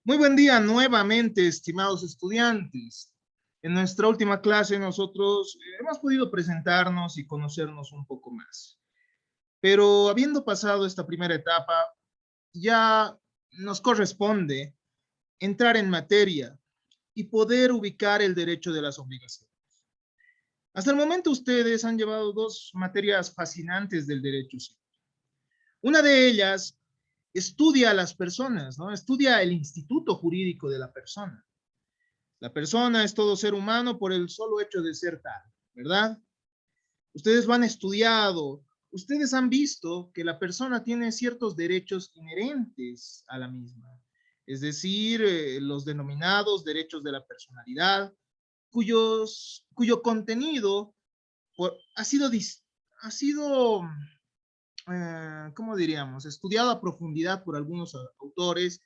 Muy buen día nuevamente, estimados estudiantes. En nuestra última clase nosotros hemos podido presentarnos y conocernos un poco más. Pero habiendo pasado esta primera etapa, ya nos corresponde entrar en materia y poder ubicar el derecho de las obligaciones. Hasta el momento ustedes han llevado dos materias fascinantes del derecho civil. Una de ellas estudia a las personas, ¿no? Estudia el instituto jurídico de la persona. La persona es todo ser humano por el solo hecho de ser tal, ¿verdad? Ustedes lo han estudiado, ustedes han visto que la persona tiene ciertos derechos inherentes a la misma, es decir, los denominados derechos de la personalidad, cuyo contenido ha sido, ¿cómo diríamos?, estudiado a profundidad por algunos autores,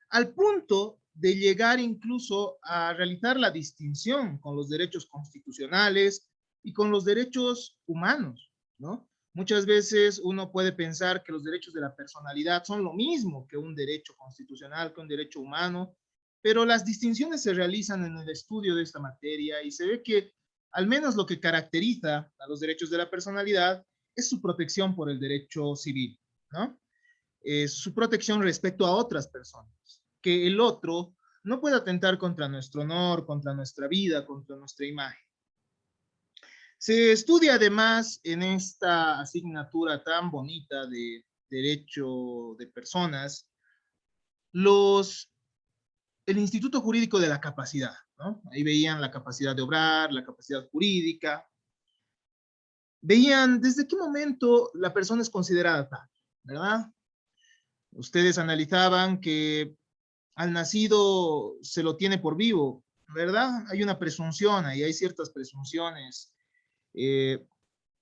al punto de llegar incluso a realizar la distinción con los derechos constitucionales y con los derechos humanos, ¿no? Muchas veces uno puede pensar que los derechos de la personalidad son lo mismo que un derecho constitucional, que un derecho humano, pero las distinciones se realizan en el estudio de esta materia y se ve que al menos lo que caracteriza a los derechos de la personalidad es su protección por el derecho civil, ¿no? Su protección respecto a otras personas, que el otro no pueda atentar contra nuestro honor, contra nuestra vida, contra nuestra imagen. Se estudia además en esta asignatura tan bonita de derecho de personas, el Instituto Jurídico de la Capacidad, ¿no? Ahí veían la capacidad de obrar, la capacidad jurídica, veían desde qué momento la persona es considerada tal, ¿verdad? Ustedes analizaban que al nacido se lo tiene por vivo, ¿verdad? Hay una presunción, ahí hay ciertas presunciones. Eh,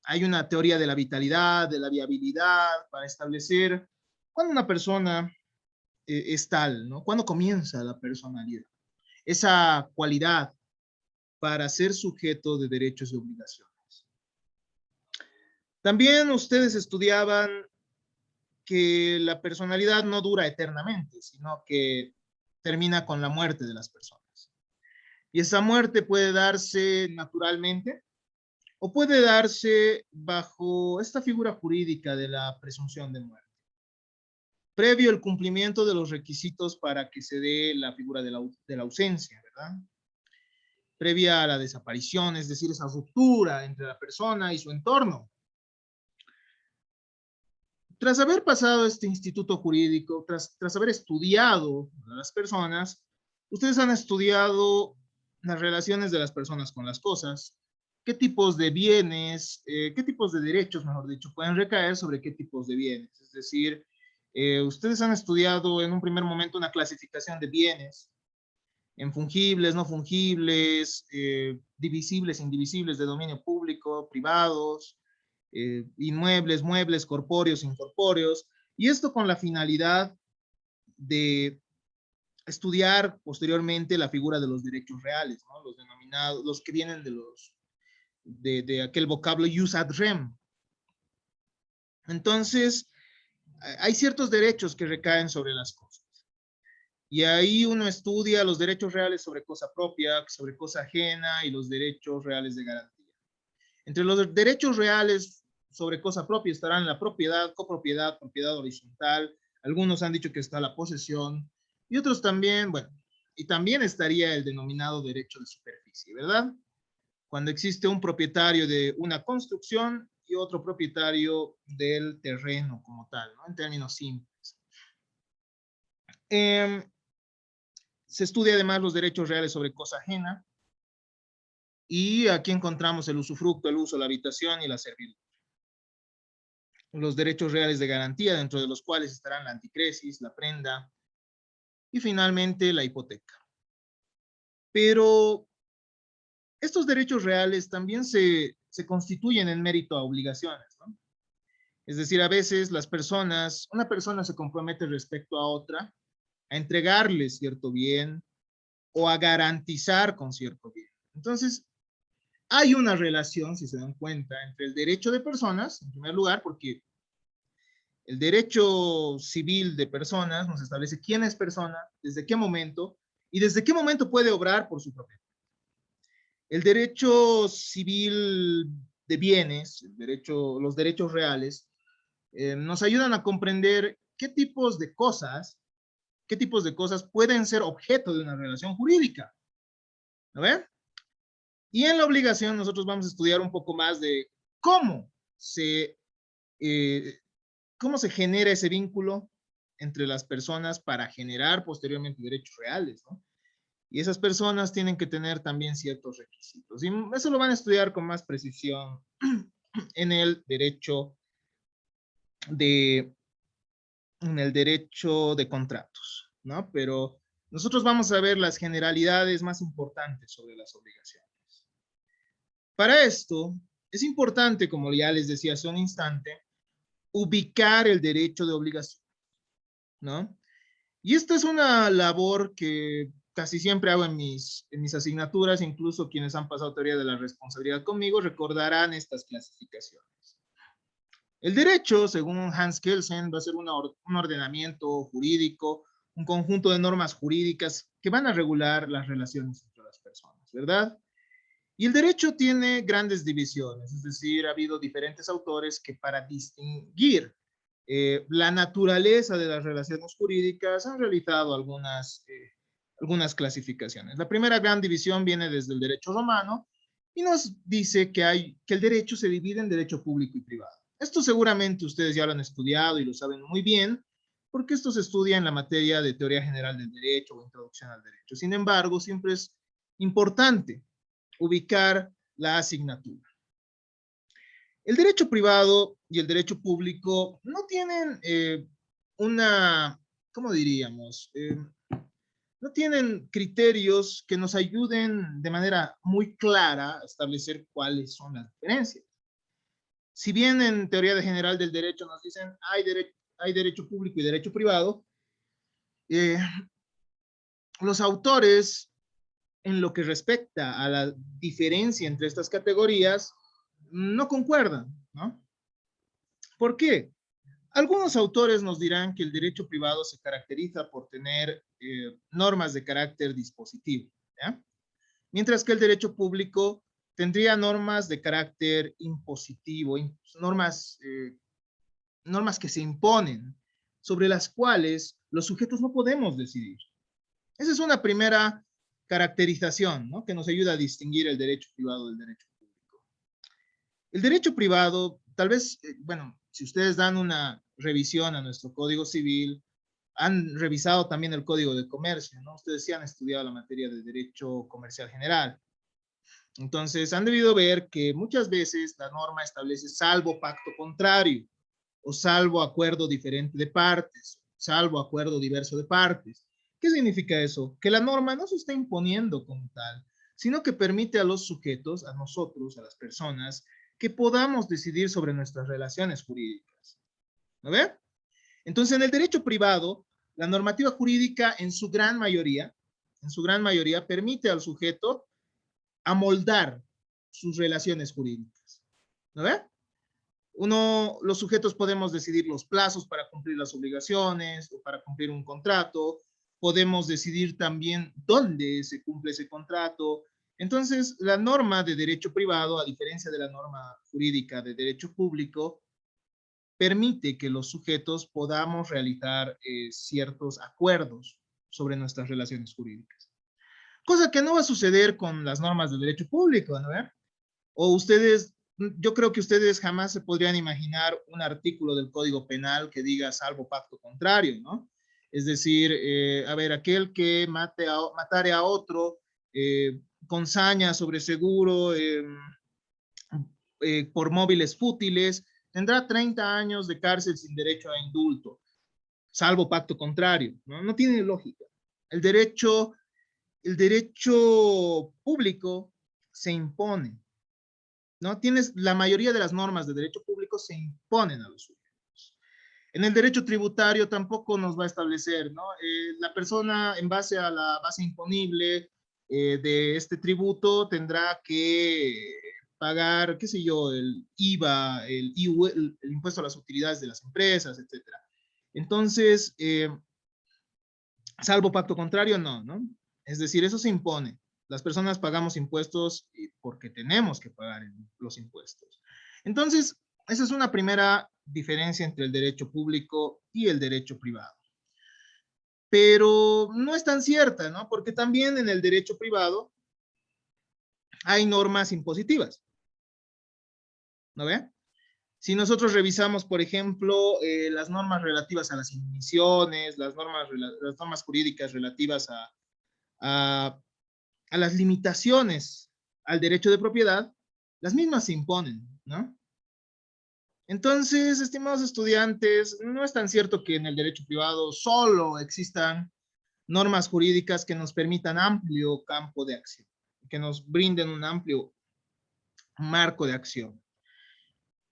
Hay una teoría de la vitalidad, de la viabilidad, para establecer cuándo una persona es tal, ¿no? Cuándo comienza la personalidad. Esa cualidad para ser sujeto de derechos y obligaciones. También ustedes estudiaban que la personalidad no dura eternamente, sino que termina con la muerte de las personas. Y esa muerte puede darse naturalmente o puede darse bajo esta figura jurídica de la presunción de muerte, previo el cumplimiento de los requisitos para que se dé la figura de la ausencia, ¿verdad? Previa a la desaparición, es decir, esa ruptura entre la persona y su entorno. Tras haber pasado este instituto jurídico, tras haber estudiado a las personas, ustedes han estudiado las relaciones de las personas con las cosas, qué tipos de bienes, qué tipos de derechos, mejor dicho, pueden recaer sobre qué tipos de bienes. Es decir, ustedes han estudiado en un primer momento una clasificación de bienes en fungibles, no fungibles, divisibles, indivisibles, de dominio público, privados, inmuebles, muebles, corpóreos, incorpóreos, y esto con la finalidad de estudiar posteriormente la figura de los derechos reales, ¿no? Los denominados, los que vienen de aquel vocablo jus ad rem. Entonces, hay ciertos derechos que recaen sobre las cosas. Y ahí uno estudia los derechos reales sobre cosa propia, sobre cosa ajena y los derechos reales de garantía. Entre los derechos reales sobre cosa propia estarán la propiedad, copropiedad, propiedad horizontal. Algunos han dicho que está la posesión y otros también, bueno, y también estaría el denominado derecho de superficie, ¿verdad? Cuando existe un propietario de una construcción y otro propietario del terreno como tal, ¿no? En términos simples. Se estudia además los derechos reales sobre cosa ajena y aquí encontramos el usufructo, el uso, la habitación y la servidumbre. Los derechos reales de garantía, dentro de los cuales estarán la anticresis, la prenda y finalmente la hipoteca. Pero estos derechos reales también se constituyen en mérito a obligaciones, ¿no? Es decir, a veces una persona se compromete respecto a otra a entregarle cierto bien o a garantizar con cierto bien. Entonces, hay una relación, si se dan cuenta, entre el derecho de personas, en primer lugar, porque El derecho civil de personas nos establece quién es persona, desde qué momento y desde qué momento puede obrar por su propia. El derecho civil de bienes, los derechos reales, nos ayudan a comprender qué tipos de cosas pueden ser objeto de una relación jurídica. ¿No ven? Y en la obligación nosotros vamos a estudiar un poco más de cómo se, eh, cómo se genera ese vínculo entre las personas para generar posteriormente derechos reales, ¿no? Y esas personas tienen que tener también ciertos requisitos. Y eso lo van a estudiar con más precisión en el derecho de, en el derecho de contratos, ¿no? Pero nosotros vamos a ver las generalidades más importantes sobre las obligaciones. Para esto, es importante, como ya les decía hace un instante, ubicar el derecho de obligación, ¿no? Y esta es una labor que casi siempre hago en mis asignaturas, incluso quienes han pasado teoría de la responsabilidad conmigo recordarán estas clasificaciones. El derecho, según Hans Kelsen, va a ser un ordenamiento jurídico, un conjunto de normas jurídicas que van a regular las relaciones entre las personas, ¿verdad? Y el derecho tiene grandes divisiones, es decir, ha habido diferentes autores que para distinguir la naturaleza de las relaciones jurídicas han realizado algunas clasificaciones. La primera gran división viene desde el derecho romano y nos dice que el derecho se divide en derecho público y privado. Esto seguramente ustedes ya lo han estudiado y lo saben muy bien, porque esto se estudia en la materia de teoría general del derecho o introducción al derecho. Sin embargo, siempre es importante ubicar la asignatura. El derecho privado y el derecho público no tienen una, ¿cómo diríamos? No tienen criterios que nos ayuden de manera muy clara a establecer cuáles son las diferencias. Si bien en teoría general del derecho nos dicen hay derecho público y derecho privado, eh, los autores en lo que respecta a la diferencia entre estas categorías no concuerdan, ¿no? ¿Por qué? Algunos autores nos dirán que el derecho privado se caracteriza por tener normas de carácter dispositivo, ¿ya? Mientras que el derecho público tendría normas de carácter impositivo, normas que se imponen, sobre las cuales los sujetos no podemos decidir. Esa es una primera caracterización, ¿no? Que nos ayuda a distinguir el derecho privado del derecho público. El derecho privado, tal vez, bueno, si ustedes dan una revisión a nuestro Código Civil, han revisado también el Código de Comercio, ¿no? Ustedes sí han estudiado la materia de Derecho Comercial General. Entonces, han debido ver que muchas veces la norma establece salvo pacto contrario, o salvo acuerdo diferente de partes, salvo acuerdo diverso de partes. ¿Qué significa eso? Que la norma no se está imponiendo como tal, sino que permite a los sujetos, a nosotros, a las personas, que podamos decidir sobre nuestras relaciones jurídicas. ¿No ve? Entonces, en el derecho privado, la normativa jurídica en su gran mayoría, permite al sujeto amoldar sus relaciones jurídicas. ¿No ve? Los sujetos podemos decidir los plazos para cumplir las obligaciones o para cumplir un contrato, podemos decidir también dónde se cumple ese contrato. Entonces, la norma de derecho privado, a diferencia de la norma jurídica de derecho público, permite que los sujetos podamos realizar ciertos acuerdos sobre nuestras relaciones jurídicas. Cosa que no va a suceder con las normas del derecho público, ¿no? O ustedes, yo creo que ustedes jamás se podrían imaginar un artículo del Código Penal que diga salvo pacto contrario, ¿no? Es decir, a ver, aquel que matare a otro con saña sobre seguro por móviles fútiles, tendrá 30 años de cárcel sin derecho a indulto, salvo pacto contrario, ¿no? No tiene lógica. El derecho público se impone, ¿no? La mayoría de las normas de derecho público se imponen a los sujetos. En el derecho tributario tampoco nos va a establecer, ¿no? La persona, en base a la base imponible de este tributo, tendrá que pagar, qué sé yo, el IVA, el IU, el impuesto a las utilidades de las empresas, etcétera. Entonces, salvo pacto contrario, no, ¿no? Es decir, eso se impone. Las personas pagamos impuestos porque tenemos que pagar los impuestos. Entonces, esa es una primera diferencia entre el derecho público y el derecho privado. Pero no es tan cierta, ¿no? Porque también en el derecho privado hay normas impositivas, ¿no ve? Si nosotros revisamos, por ejemplo, las normas relativas a las emisiones, las normas jurídicas relativas a, a las limitaciones al derecho de propiedad, las mismas se imponen, ¿no? Entonces, estimados estudiantes, no es tan cierto que en el derecho privado solo existan normas jurídicas que nos permitan amplio campo de acción, que nos brinden un amplio marco de acción.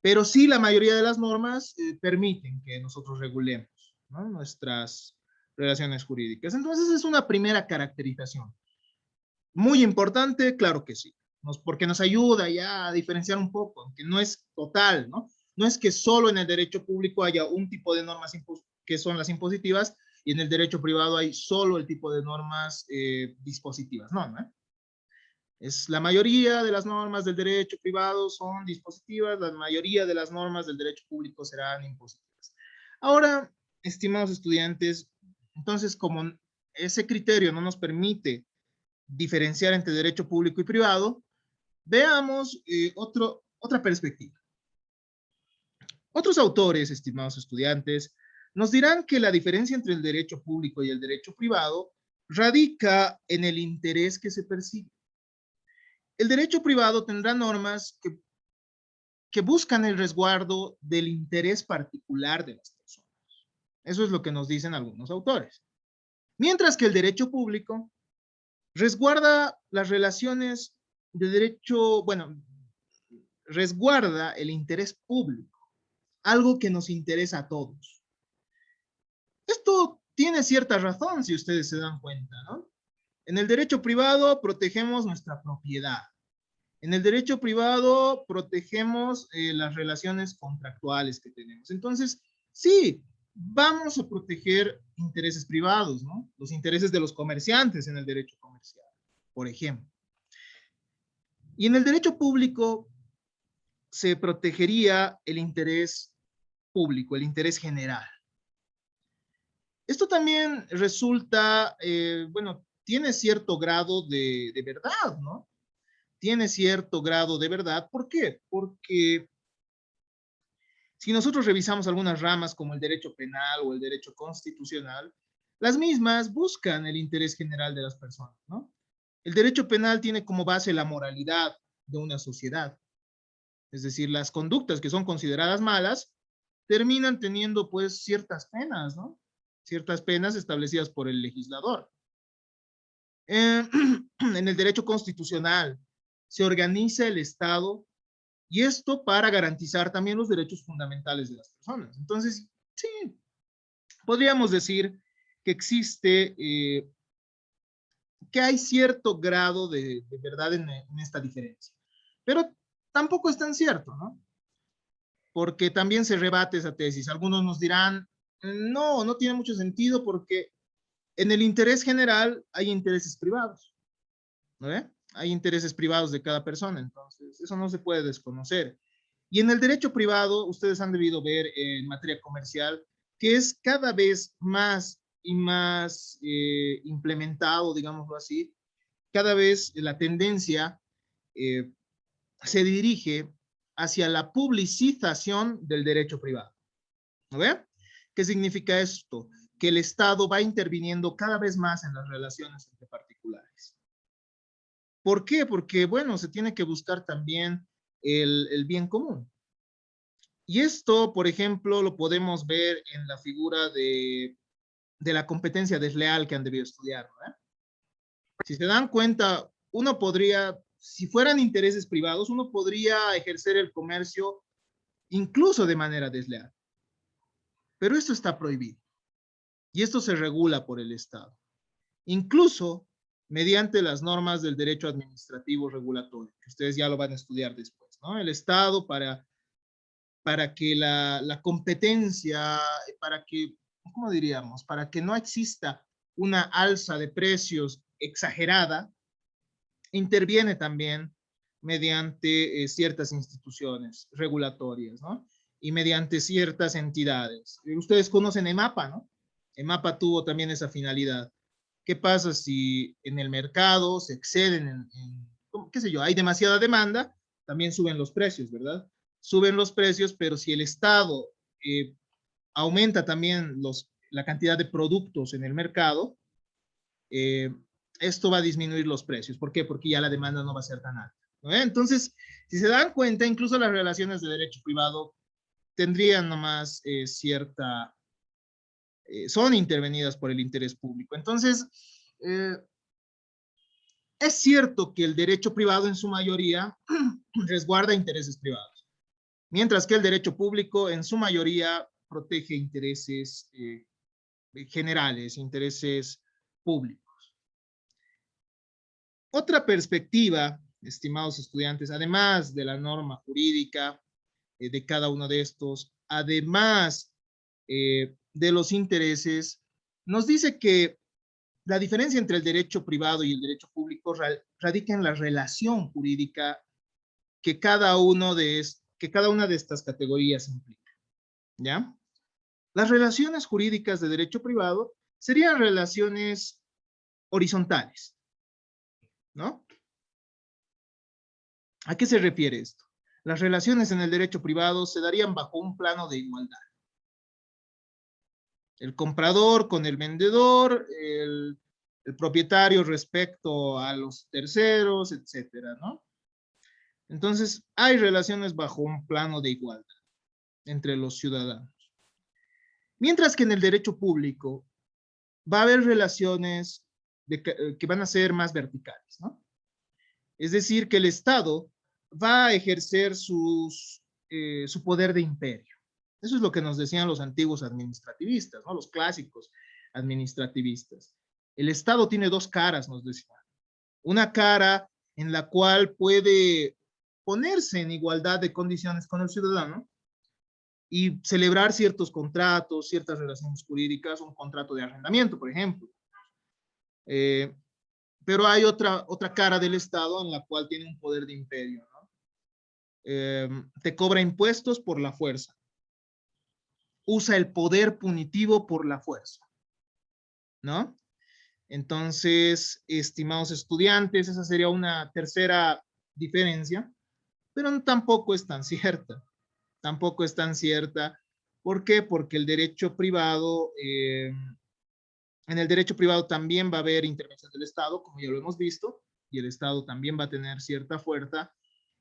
Pero sí, la mayoría de las normas permiten que nosotros regulemos, ¿no?, nuestras relaciones jurídicas. Entonces, es una primera caracterización. Muy importante, claro que sí, porque nos ayuda ya a diferenciar un poco, aunque no es total, ¿no? No es que solo en el derecho público haya un tipo de normas que son las impositivas y en el derecho privado hay solo el tipo de normas dispositivas, no, ¿no? Es la mayoría de las normas del derecho privado son dispositivas, la mayoría de las normas del derecho público serán impositivas. Ahora, estimados estudiantes, entonces como ese criterio no nos permite diferenciar entre derecho público y privado, veamos otra perspectiva. Otros autores, estimados estudiantes, nos dirán que la diferencia entre el derecho público y el derecho privado radica en el interés que se persigue. El derecho privado tendrá normas que buscan el resguardo del interés particular de las personas. Eso es lo que nos dicen algunos autores. Mientras que el derecho público resguarda las relaciones de derecho, bueno, resguarda el interés público, algo que nos interesa a todos. Esto tiene cierta razón si ustedes se dan cuenta, ¿no? En el derecho privado protegemos nuestra propiedad. En el derecho privado protegemos las relaciones contractuales que tenemos. Entonces, sí, vamos a proteger intereses privados, ¿no? Los intereses de los comerciantes en el derecho comercial, por ejemplo. Y en el derecho público se protegería el interés público, el interés general. Esto también resulta, bueno, tiene cierto grado de verdad, ¿no? Tiene cierto grado de verdad. ¿Por qué? Porque si nosotros revisamos algunas ramas como el derecho penal o el derecho constitucional, las mismas buscan el interés general de las personas, ¿no? El derecho penal tiene como base la moralidad de una sociedad. Es decir, las conductas que son consideradas malas terminan teniendo pues ciertas penas, ¿no? Ciertas penas establecidas por el legislador. En el derecho constitucional se organiza el Estado y esto para garantizar también los derechos fundamentales de las personas. Entonces, sí, podríamos decir que existe, que hay cierto grado de verdad en esta diferencia. Pero tampoco es tan cierto, ¿no? Porque también se rebate esa tesis. Algunos nos dirán, no, no tiene mucho sentido porque en el interés general hay intereses privados, ¿no? Hay intereses privados de cada persona, entonces eso no se puede desconocer. Y en el derecho privado, ustedes han debido ver en materia comercial que es cada vez más y más implementado, digámoslo así, cada vez la tendencia eh, se dirige hacia la publicitación del derecho privado. ¿No ve? ¿Qué significa esto? Que el Estado va interviniendo cada vez más en las relaciones entre particulares. ¿Por qué? Porque, bueno, se tiene que buscar también el bien común. Y esto, por ejemplo, lo podemos ver en la figura de la competencia desleal que han debido estudiar, ¿no? Si se dan cuenta, uno podría, si fueran intereses privados, uno podría ejercer el comercio incluso de manera desleal. Pero esto está prohibido. Y esto se regula por el Estado. Incluso mediante las normas del derecho administrativo regulatorio, que ustedes ya lo van a estudiar después. ¿no? El Estado para que la competencia, para que, ¿cómo diríamos? Para que no exista una alza de precios exagerada, interviene también mediante ciertas instituciones regulatorias, ¿no? Y mediante ciertas entidades. Ustedes conocen EMAPA, ¿no? EMAPA tuvo también esa finalidad. ¿Qué pasa si en el mercado se exceden qué sé yo, hay demasiada demanda, también suben los precios, ¿verdad? Suben los precios, pero si el Estado aumenta también la cantidad de productos en el mercado, eh, esto va a disminuir los precios. ¿Por qué? Porque ya la demanda no va a ser tan alta, ¿no? Entonces, si se dan cuenta, incluso las relaciones de derecho privado tendrían nomás son intervenidas por el interés público. Entonces, es cierto que el derecho privado en su mayoría resguarda intereses privados, mientras que el derecho público en su mayoría protege intereses generales, intereses públicos. Otra perspectiva, estimados estudiantes, además de la norma jurídica de cada uno de estos, además de los intereses, nos dice que la diferencia entre el derecho privado y el derecho público radica en la relación jurídica que cada una de estas categorías implica, ¿ya? Las relaciones jurídicas de derecho privado serían relaciones horizontales, ¿no? ¿A qué se refiere esto? Las relaciones en el derecho privado se darían bajo un plano de igualdad. El comprador con el vendedor, el propietario respecto a los terceros, etcétera, ¿no? Entonces, hay relaciones bajo un plano de igualdad entre los ciudadanos. Mientras que en el derecho público va a haber relaciones que van a ser más verticales, ¿no? Es decir, que el Estado va a ejercer su poder de imperio. Eso es lo que nos decían los antiguos administrativistas, ¿no? Los clásicos administrativistas. El Estado tiene dos caras, nos decían. Una cara en la cual puede ponerse en igualdad de condiciones con el ciudadano y celebrar ciertos contratos, ciertas relaciones jurídicas, un contrato de arrendamiento, por ejemplo. Pero hay otra cara del Estado en la cual tiene un poder de imperio, ¿no? Te cobra impuestos por la fuerza. Usa el poder punitivo por la fuerza, ¿no? Entonces, estimados estudiantes, esa sería una tercera diferencia, pero tampoco es tan cierta. Tampoco es tan cierta. ¿Por qué? Porque el derecho privado, en el derecho privado también va a haber intervención del Estado, como ya lo hemos visto, y el Estado también va a tener cierta fuerza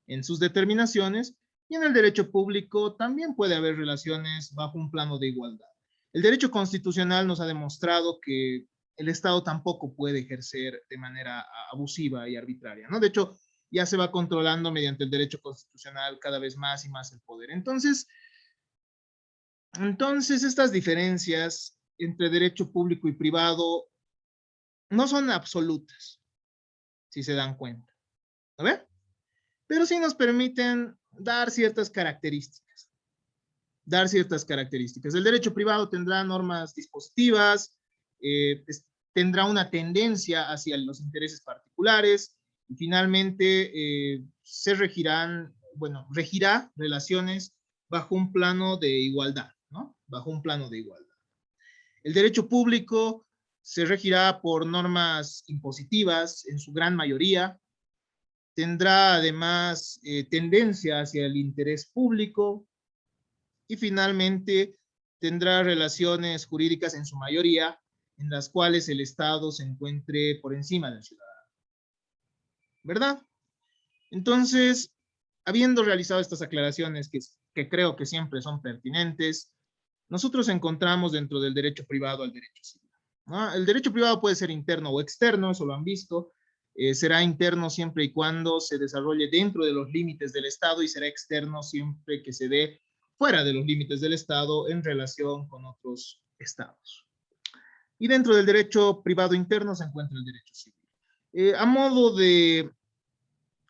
en sus determinaciones, y en el derecho público también puede haber relaciones bajo un plano de igualdad. El derecho constitucional nos ha demostrado que el Estado tampoco puede ejercer de manera abusiva y arbitraria, ¿no? De hecho, ya se va controlando mediante el derecho constitucional cada vez más y más el poder. Entonces estas diferencias entre derecho público y privado no son absolutas, si se dan cuenta. ¿A ver? Pero sí nos permiten dar ciertas características. Dar ciertas características. El derecho privado tendrá normas dispositivas, tendrá una tendencia hacia los intereses particulares y finalmente regirá relaciones bajo un plano de igualdad, ¿no? Bajo un plano de igualdad. El derecho público se regirá por normas impositivas en su gran mayoría, tendrá además tendencia hacia el interés público y finalmente tendrá relaciones jurídicas en su mayoría en las cuales el Estado se encuentre por encima del ciudadano. ¿Verdad? Entonces, habiendo realizado estas aclaraciones que creo que siempre son pertinentes, nosotros encontramos dentro del derecho privado al derecho civil, ¿no? El derecho privado puede ser interno o externo, eso lo han visto. Será interno siempre y cuando se desarrolle dentro de los límites del Estado y será externo siempre que se dé fuera de los límites del Estado en relación con otros estados. Y dentro del derecho privado interno se encuentra el derecho civil. A modo de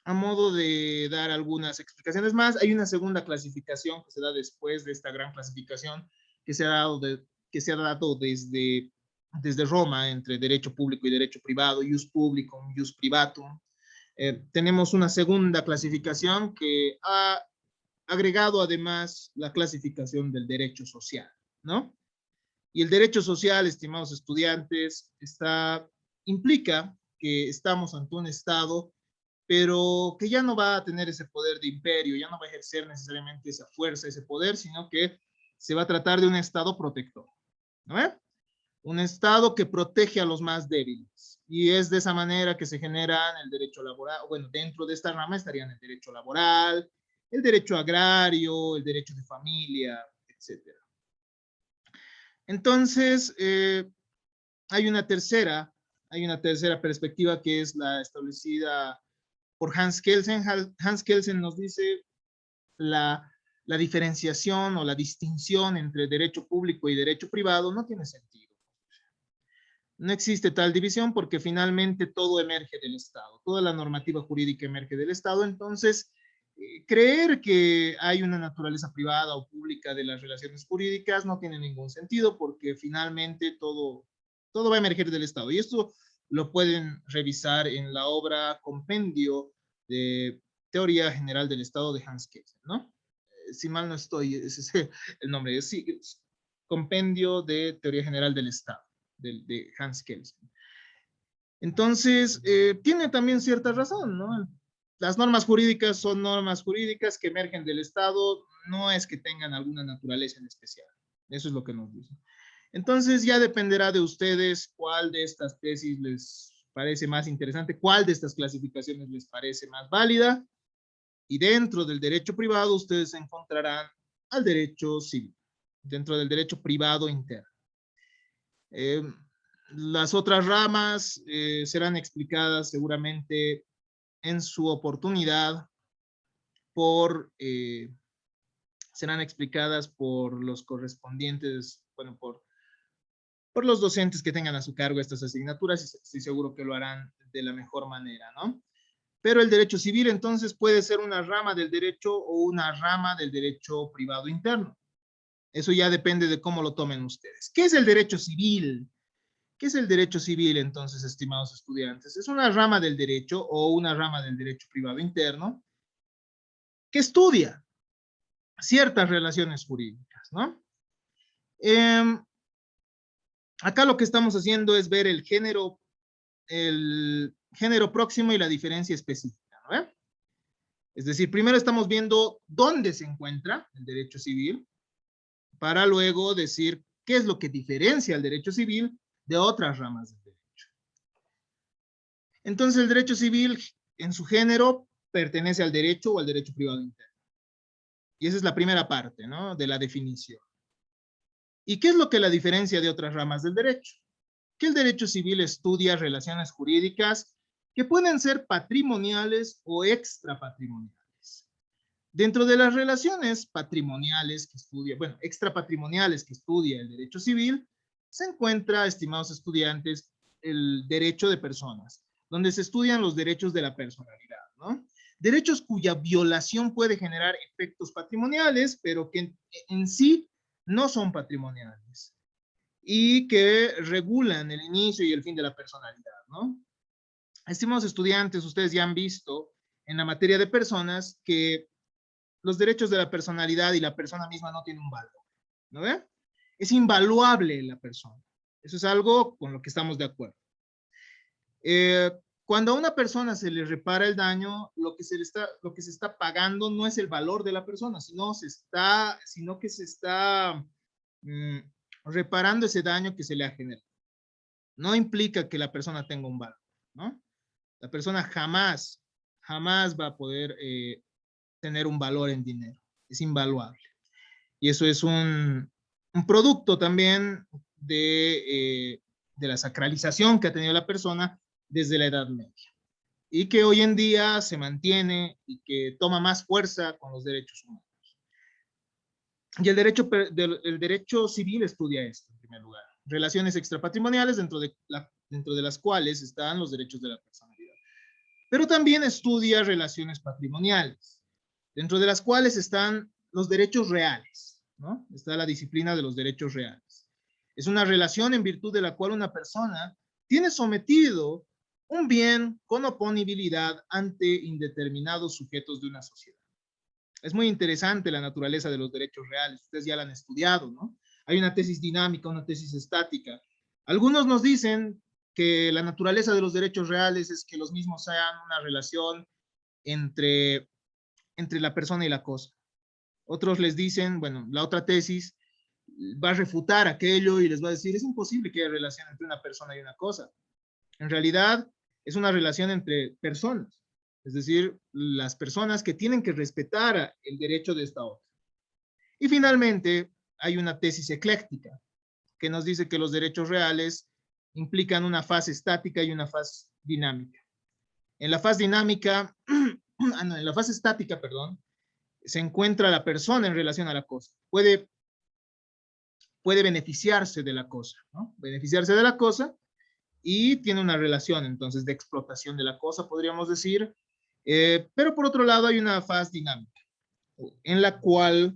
a modo de dar algunas explicaciones más, hay una segunda clasificación que se da después de esta gran clasificación que se ha dado, desde Roma entre derecho público y derecho privado, ius publicum, ius privatum. Tenemos una segunda clasificación que ha agregado además la clasificación del derecho social, ¿no? Y el derecho social, estimados estudiantes, implica que estamos ante un Estado, pero que ya no va a tener ese poder de imperio, ya no va a ejercer necesariamente esa fuerza, ese poder, sino que se va a tratar de un Estado protector, ¿no? Un Estado que protege a los más débiles. Y es de esa manera que se generan el derecho laboral, bueno, dentro de esta rama estarían el derecho laboral, el derecho agrario, el derecho de familia, etcétera. Entonces, hay una tercera perspectiva que es la establecida por Hans Kelsen. Hans Kelsen nos dice la diferenciación o la distinción entre derecho público y derecho privado no tiene sentido. No existe tal división porque finalmente todo emerge del Estado, toda la normativa jurídica emerge del Estado, entonces creer que hay una naturaleza privada o pública de las relaciones jurídicas no tiene ningún sentido porque finalmente todo va a emerger del Estado. Y esto lo pueden revisar en la obra Compendio de Teoría General del Estado de Hans Kelsen, ¿no? Si mal no estoy, ese es el nombre, sí, Compendio de Teoría General del Estado, de Hans Kelsen. Entonces, tiene también cierta razón, ¿no? Las normas jurídicas son normas jurídicas que emergen del Estado, no es que tengan alguna naturaleza en especial. Eso es lo que nos dicen. Entonces, ya dependerá de ustedes cuál de estas tesis les parece más interesante, cuál de estas clasificaciones les parece más válida. Y dentro del derecho privado, ustedes encontrarán al derecho civil, dentro del derecho privado interno. Las otras ramas serán explicadas seguramente en su oportunidad serán explicadas por los correspondientes, bueno, por los docentes que tengan a su cargo estas asignaturas y estoy seguro que lo harán de la mejor manera, ¿no? Pero el derecho civil entonces puede ser una rama del derecho o una rama del derecho privado interno. Eso ya depende de cómo lo tomen ustedes. ¿Qué es el derecho civil? ¿Qué es el derecho civil entonces, estimados estudiantes? Es una rama del derecho o una rama del derecho privado interno que estudia ciertas relaciones jurídicas, ¿no? Acá lo que estamos haciendo es ver el género próximo y la diferencia específica, ¿no? Es decir, primero estamos viendo dónde se encuentra el derecho civil para luego decir qué es lo que diferencia el derecho civil de otras ramas del derecho. Entonces, el derecho civil en su género pertenece al derecho o al derecho privado interno. Y esa es la primera parte, ¿no? De la definición. ¿Y qué es lo que la diferencia de otras ramas del derecho? Que el derecho civil estudia relaciones jurídicas que pueden ser patrimoniales o extrapatrimoniales. Dentro de las relaciones patrimoniales que estudia, bueno, extrapatrimoniales que estudia el derecho civil, se encuentra, estimados estudiantes, el derecho de personas, donde se estudian los derechos de la personalidad, ¿no? Derechos cuya violación puede generar efectos patrimoniales, pero que en sí no son patrimoniales y que regulan el inicio y el fin de la personalidad, ¿no? Estimados estudiantes, ustedes ya han visto en la materia de personas que los derechos de la personalidad y la persona misma no tienen un valor, ¿no ve? Es invaluable la persona. Eso es algo con lo que estamos de acuerdo. Cuando a una persona se le repara el daño, lo que se está pagando no es el valor de la persona, sino que se está reparando ese daño que se le ha generado. No implica que la persona tenga un valor, ¿no? La persona jamás va a poder tener un valor en dinero. Es invaluable. Y eso es un producto también de la sacralización que ha tenido la persona desde la Edad Media. Y que hoy en día se mantiene y que toma más fuerza con los derechos humanos. Y el derecho civil estudia esto, en primer lugar. Relaciones extrapatrimoniales dentro de las cuales están los derechos de la personalidad. pero también estudia relaciones patrimoniales, dentro de las cuales están los derechos reales, ¿no? Está la disciplina de los derechos reales. Es una relación en virtud de la cual una persona tiene sometido un bien con oponibilidad ante indeterminados sujetos de una sociedad. Es muy interesante la naturaleza de los derechos reales, ustedes ya la han estudiado, ¿no? Hay una tesis dinámica, una tesis estática. Algunos nos dicen que la naturaleza de los derechos reales es que los mismos sean una relación entre la persona y la cosa. Otros les dicen, bueno, la otra tesis va a refutar aquello y les va a decir, es imposible que haya relación entre una persona y una cosa. En realidad, es una relación entre personas, es decir, las personas que tienen que respetar el derecho de esta otra. Y finalmente, hay una tesis ecléctica que nos dice que los derechos reales implican una fase estática y una fase dinámica. En la fase dinámica, en la fase estática, perdón, se encuentra la persona en relación a la cosa. Puede beneficiarse de la cosa, ¿no? Beneficiarse de la cosa y tiene una relación entonces de explotación de la cosa, podríamos decir, pero por otro lado hay una fase dinámica en la cual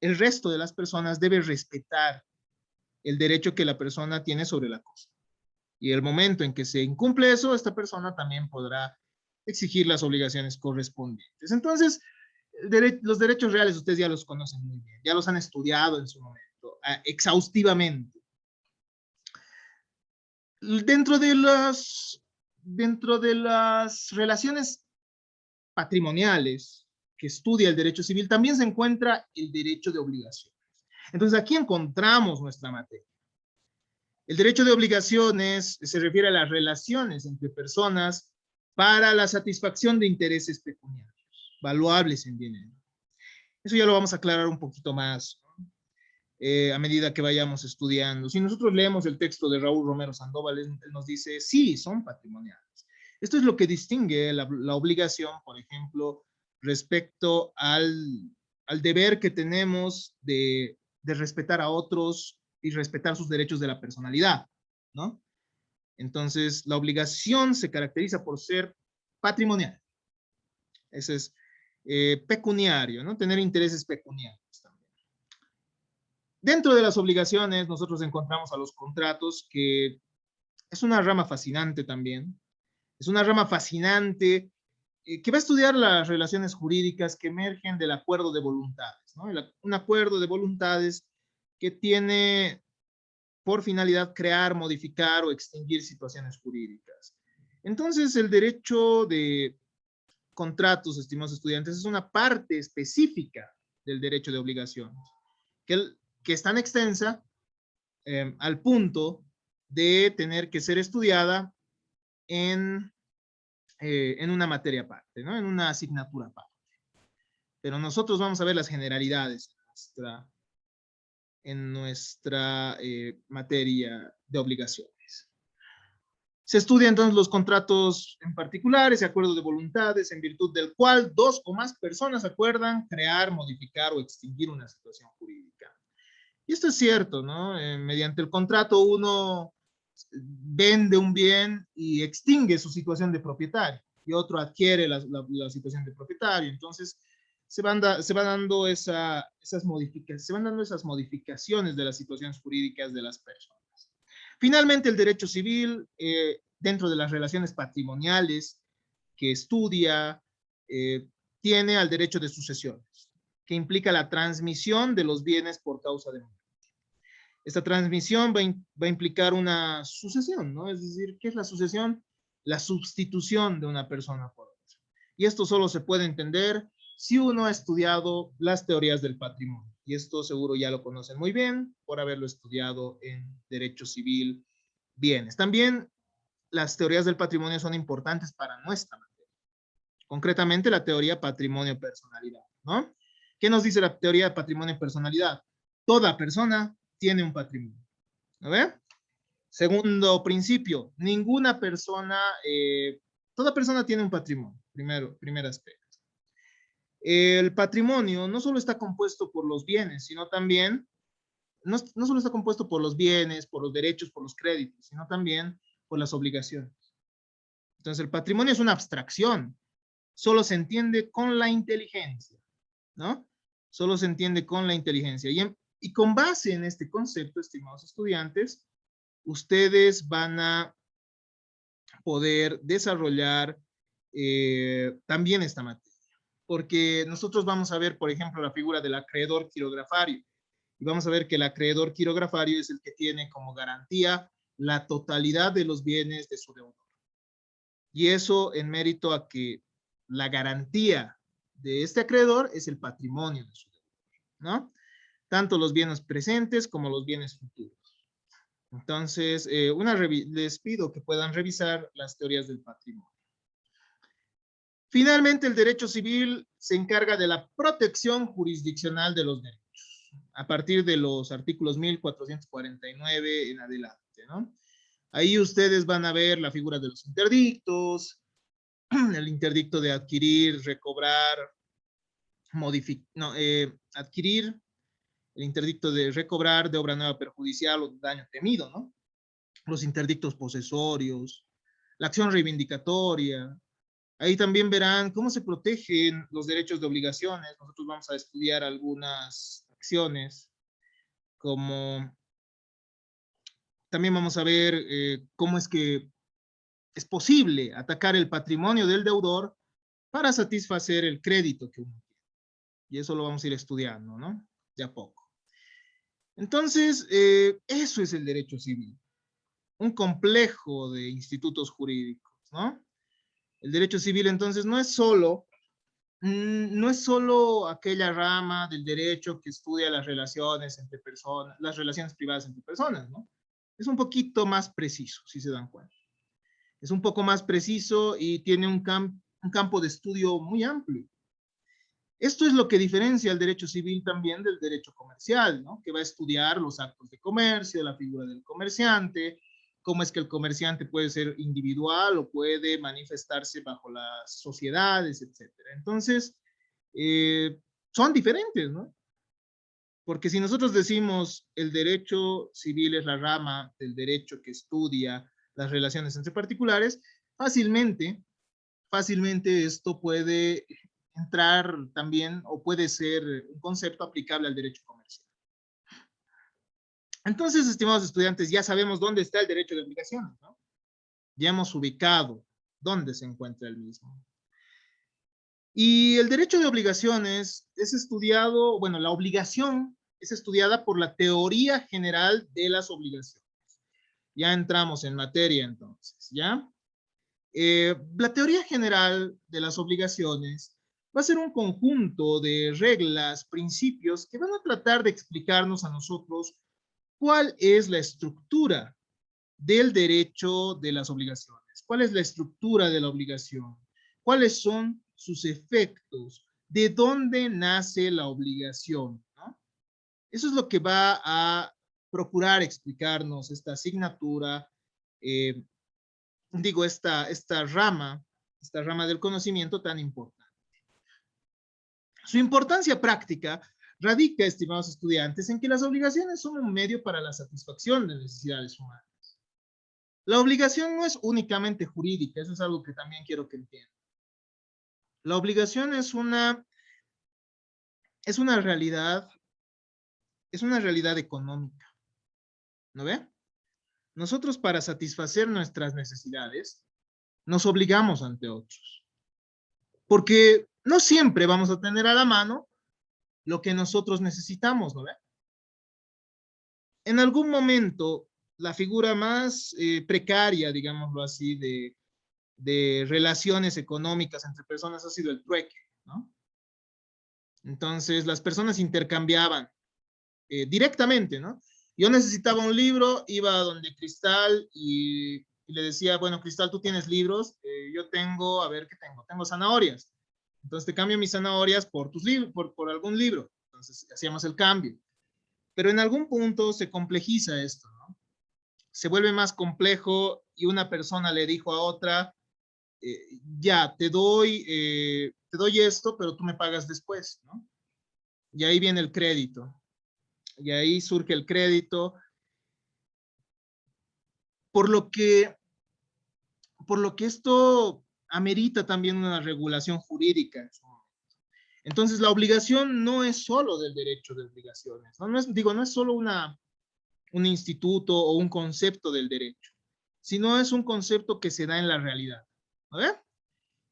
el resto de las personas debe respetar el derecho que la persona tiene sobre la cosa. Y el momento en que se incumple eso, esta persona también podrá exigir las obligaciones correspondientes. Entonces, los derechos reales ustedes ya los conocen muy bien, ya los han estudiado en su momento, exhaustivamente. Dentro de las relaciones patrimoniales que estudia el derecho civil, también se encuentra el derecho de obligaciones. Entonces, aquí encontramos nuestra materia. El derecho de obligaciones se refiere a las relaciones entre personas para la satisfacción de intereses pecuniarios, valuables en dinero. Eso ya lo vamos a aclarar un poquito más, ¿no? A medida que vayamos estudiando. Si nosotros leemos el texto de Raúl Romero Sandoval, él nos dice, sí, son patrimoniales. Esto es lo que distingue la obligación, por ejemplo, respecto al deber que tenemos de respetar a otros y respetar sus derechos de la personalidad, ¿no? Entonces, la obligación se caracteriza por ser patrimonial. Ese es pecuniario, ¿no? Tener intereses pecuniarios también. Dentro de las obligaciones, nosotros encontramos a los contratos, que es una rama fascinante también. Es una rama fascinante que va a estudiar las relaciones jurídicas que emergen del acuerdo de voluntades, ¿no? Un acuerdo de voluntades que tiene por finalidad crear, modificar o extinguir situaciones jurídicas. Entonces, el derecho de contratos, estimados estudiantes, es una parte específica del derecho de obligaciones, que es tan extensa al punto de tener que ser estudiada en una materia aparte, ¿no? En una asignatura aparte. Pero nosotros vamos a ver las generalidades en nuestra materia de obligaciones. Se estudian entonces los contratos en particular, ese acuerdo de voluntades, en virtud del cual dos o más personas acuerdan crear, modificar o extinguir una situación jurídica. Y esto es cierto, ¿no? Mediante el contrato uno vende un bien y extingue su situación de propietario, y otro adquiere la situación de propietario. Entonces, se van dando esas modificaciones de las situaciones jurídicas de las personas. Finalmente, el derecho civil, dentro de las relaciones patrimoniales que estudia, tiene al derecho de sucesiones, que implica la transmisión de los bienes por causa de muerte. Esta transmisión va a implicar una sucesión, ¿no? Es decir, ¿qué es la sucesión? La sustitución de una persona por otra. Y esto solo se puede entender si uno ha estudiado las teorías del patrimonio. Y esto seguro ya lo conocen muy bien por haberlo estudiado en Derecho Civil Bienes. También las teorías del patrimonio son importantes para nuestra materia. Concretamente la teoría patrimonio-personalidad, ¿no? ¿Qué nos dice la teoría de patrimonio-personalidad? Toda persona tiene un patrimonio. ¿No ve? Segundo principio, ninguna persona, toda persona tiene un patrimonio. Primer aspecto. El patrimonio no solo está compuesto por los bienes, sino también, no solo está compuesto por los bienes, por los derechos, por los créditos, sino también por las obligaciones. Entonces el patrimonio es una abstracción, solo se entiende con la inteligencia, ¿no? Solo se entiende con la inteligencia. Y con base en este concepto, estimados estudiantes, ustedes van a poder desarrollar también esta materia. Porque nosotros vamos a ver, por ejemplo, la figura del acreedor quirografario. Y vamos a ver que el acreedor quirografario es el que tiene como garantía la totalidad de los bienes de su deudor. Y eso en mérito a que la garantía de este acreedor es el patrimonio de su deudor, ¿no? Tanto los bienes presentes como los bienes futuros. Entonces, les pido que puedan revisar las teorías del patrimonio. Finalmente, el derecho civil se encarga de la protección jurisdiccional de los derechos, a partir de los artículos 1449 en adelante, ¿no? Ahí ustedes van a ver la figura de los interdictos, el interdicto de adquirir, recobrar, adquirir, el interdicto de recobrar de obra nueva perjudicial o daño temido, ¿no? Los interdictos posesorios, la acción reivindicatoria. Ahí también verán cómo se protegen los derechos de obligaciones. Nosotros vamos a estudiar algunas acciones, como también vamos a ver cómo es que es posible atacar el patrimonio del deudor para satisfacer el crédito que uno tiene. Y eso lo vamos a ir estudiando, ¿no? De a poco. Entonces, eso es el derecho civil. Un complejo de institutos jurídicos, ¿no? El derecho civil, entonces, no es solo aquella rama del derecho que estudia las relaciones entre personas, las relaciones privadas entre personas, ¿no? Es un poquito más preciso, si se dan cuenta. Es un poco más preciso y tiene un campo de estudio muy amplio. Esto es lo que diferencia el derecho civil también del derecho comercial, ¿no? Que va a estudiar los actos de comercio, la figura del comerciante, cómo es que el comerciante puede ser individual o puede manifestarse bajo las sociedades, etcétera. Entonces, son diferentes, ¿no? Porque si nosotros decimos el derecho civil es la rama del derecho que estudia las relaciones entre particulares, fácilmente esto puede entrar también o puede ser un concepto aplicable al derecho comercial. Entonces, estimados estudiantes, ya sabemos dónde está el derecho de obligaciones, ¿no? Ya hemos ubicado dónde se encuentra el mismo. Y el derecho de obligaciones es estudiado, bueno, la obligación es estudiada por la teoría general de las obligaciones. Ya entramos en materia entonces, ¿ya? La teoría general de las obligaciones va a ser un conjunto de reglas, principios que van a tratar de explicarnos a nosotros cuál es la estructura del derecho de las obligaciones, cuál es la estructura de la obligación, cuáles son sus efectos, de dónde nace la obligación, ¿no? Eso es lo que va a procurar explicarnos esta asignatura, esta rama del conocimiento tan importante. Su importancia práctica radica, estimados estudiantes, en que las obligaciones son un medio para la satisfacción de necesidades humanas. La obligación no es únicamente jurídica, eso es algo que también quiero que entiendan. La obligación es una realidad económica, ¿no ve? Nosotros para satisfacer nuestras necesidades nos obligamos ante otros, porque no siempre vamos a tener a la mano lo que nosotros necesitamos, ¿no ve? En algún momento, la figura más precaria, digámoslo así, de relaciones económicas entre personas ha sido el trueque, ¿no? Entonces, las personas intercambiaban directamente, ¿no? Yo necesitaba un libro, iba a donde Cristal y le decía, bueno, Cristal, tú tienes libros, yo tengo, a ver qué tengo, tengo zanahorias. Entonces te cambio mis zanahorias por tus libros, por algún libro. Entonces hacíamos el cambio. Pero en algún punto se complejiza esto, ¿no? Se vuelve más complejo y una persona le dijo a otra, ya, te doy esto, pero tú me pagas después, ¿no? Y ahí viene el crédito. Y ahí surge el crédito, por lo que por lo que esto amerita también una regulación jurídica. Entonces, la obligación no es solo del derecho de obligaciones, ¿no? No es solo un instituto o un concepto del derecho, sino es un concepto que se da en la realidad. ¿A ver?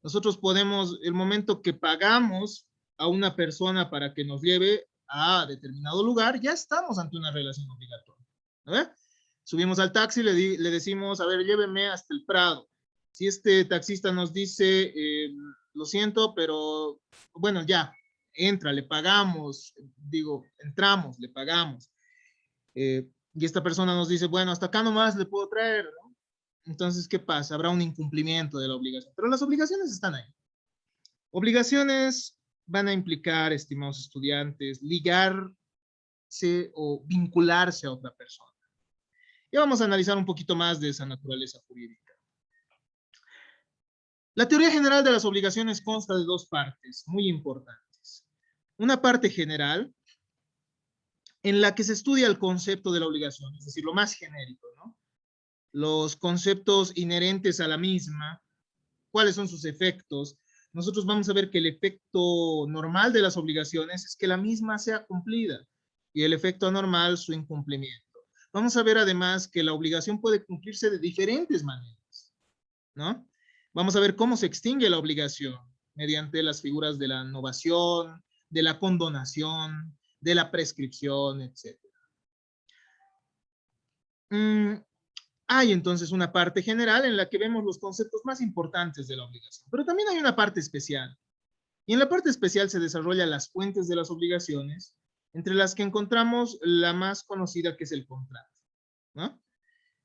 Nosotros podemos, el momento que pagamos a una persona para que nos lleve a determinado lugar, ya estamos ante una relación obligatoria. ¿A ver? Subimos al taxi, le decimos, a ver, lléveme hasta el Prado. Si este taxista nos dice, lo siento, pero bueno, ya, entra, le pagamos, digo, entramos, le pagamos. Y esta persona nos dice, bueno, hasta acá nomás le puedo traer, ¿no? Entonces, ¿qué pasa? Habrá un incumplimiento de la obligación, pero las obligaciones están ahí. Obligaciones van a implicar, estimados estudiantes, ligarse o vincularse a otra persona. Y vamos a analizar un poquito más de esa naturaleza jurídica. La teoría general de las obligaciones consta de dos partes muy importantes. Una parte general, en la que se estudia el concepto de la obligación, es decir, lo más genérico, ¿no? Los conceptos inherentes a la misma, cuáles son sus efectos. Nosotros vamos a ver que el efecto normal de las obligaciones es que la misma sea cumplida y el efecto anormal su incumplimiento. Vamos a ver además que la obligación puede cumplirse de diferentes maneras, ¿no? Vamos a ver cómo se extingue la obligación mediante las figuras de la novación, de la condonación, de la prescripción, etc. Hay entonces una parte general en la que vemos los conceptos más importantes de la obligación, pero también hay una parte especial. Y en la parte especial se desarrollan las fuentes de las obligaciones, entre las que encontramos la más conocida, que es el contrato, ¿no?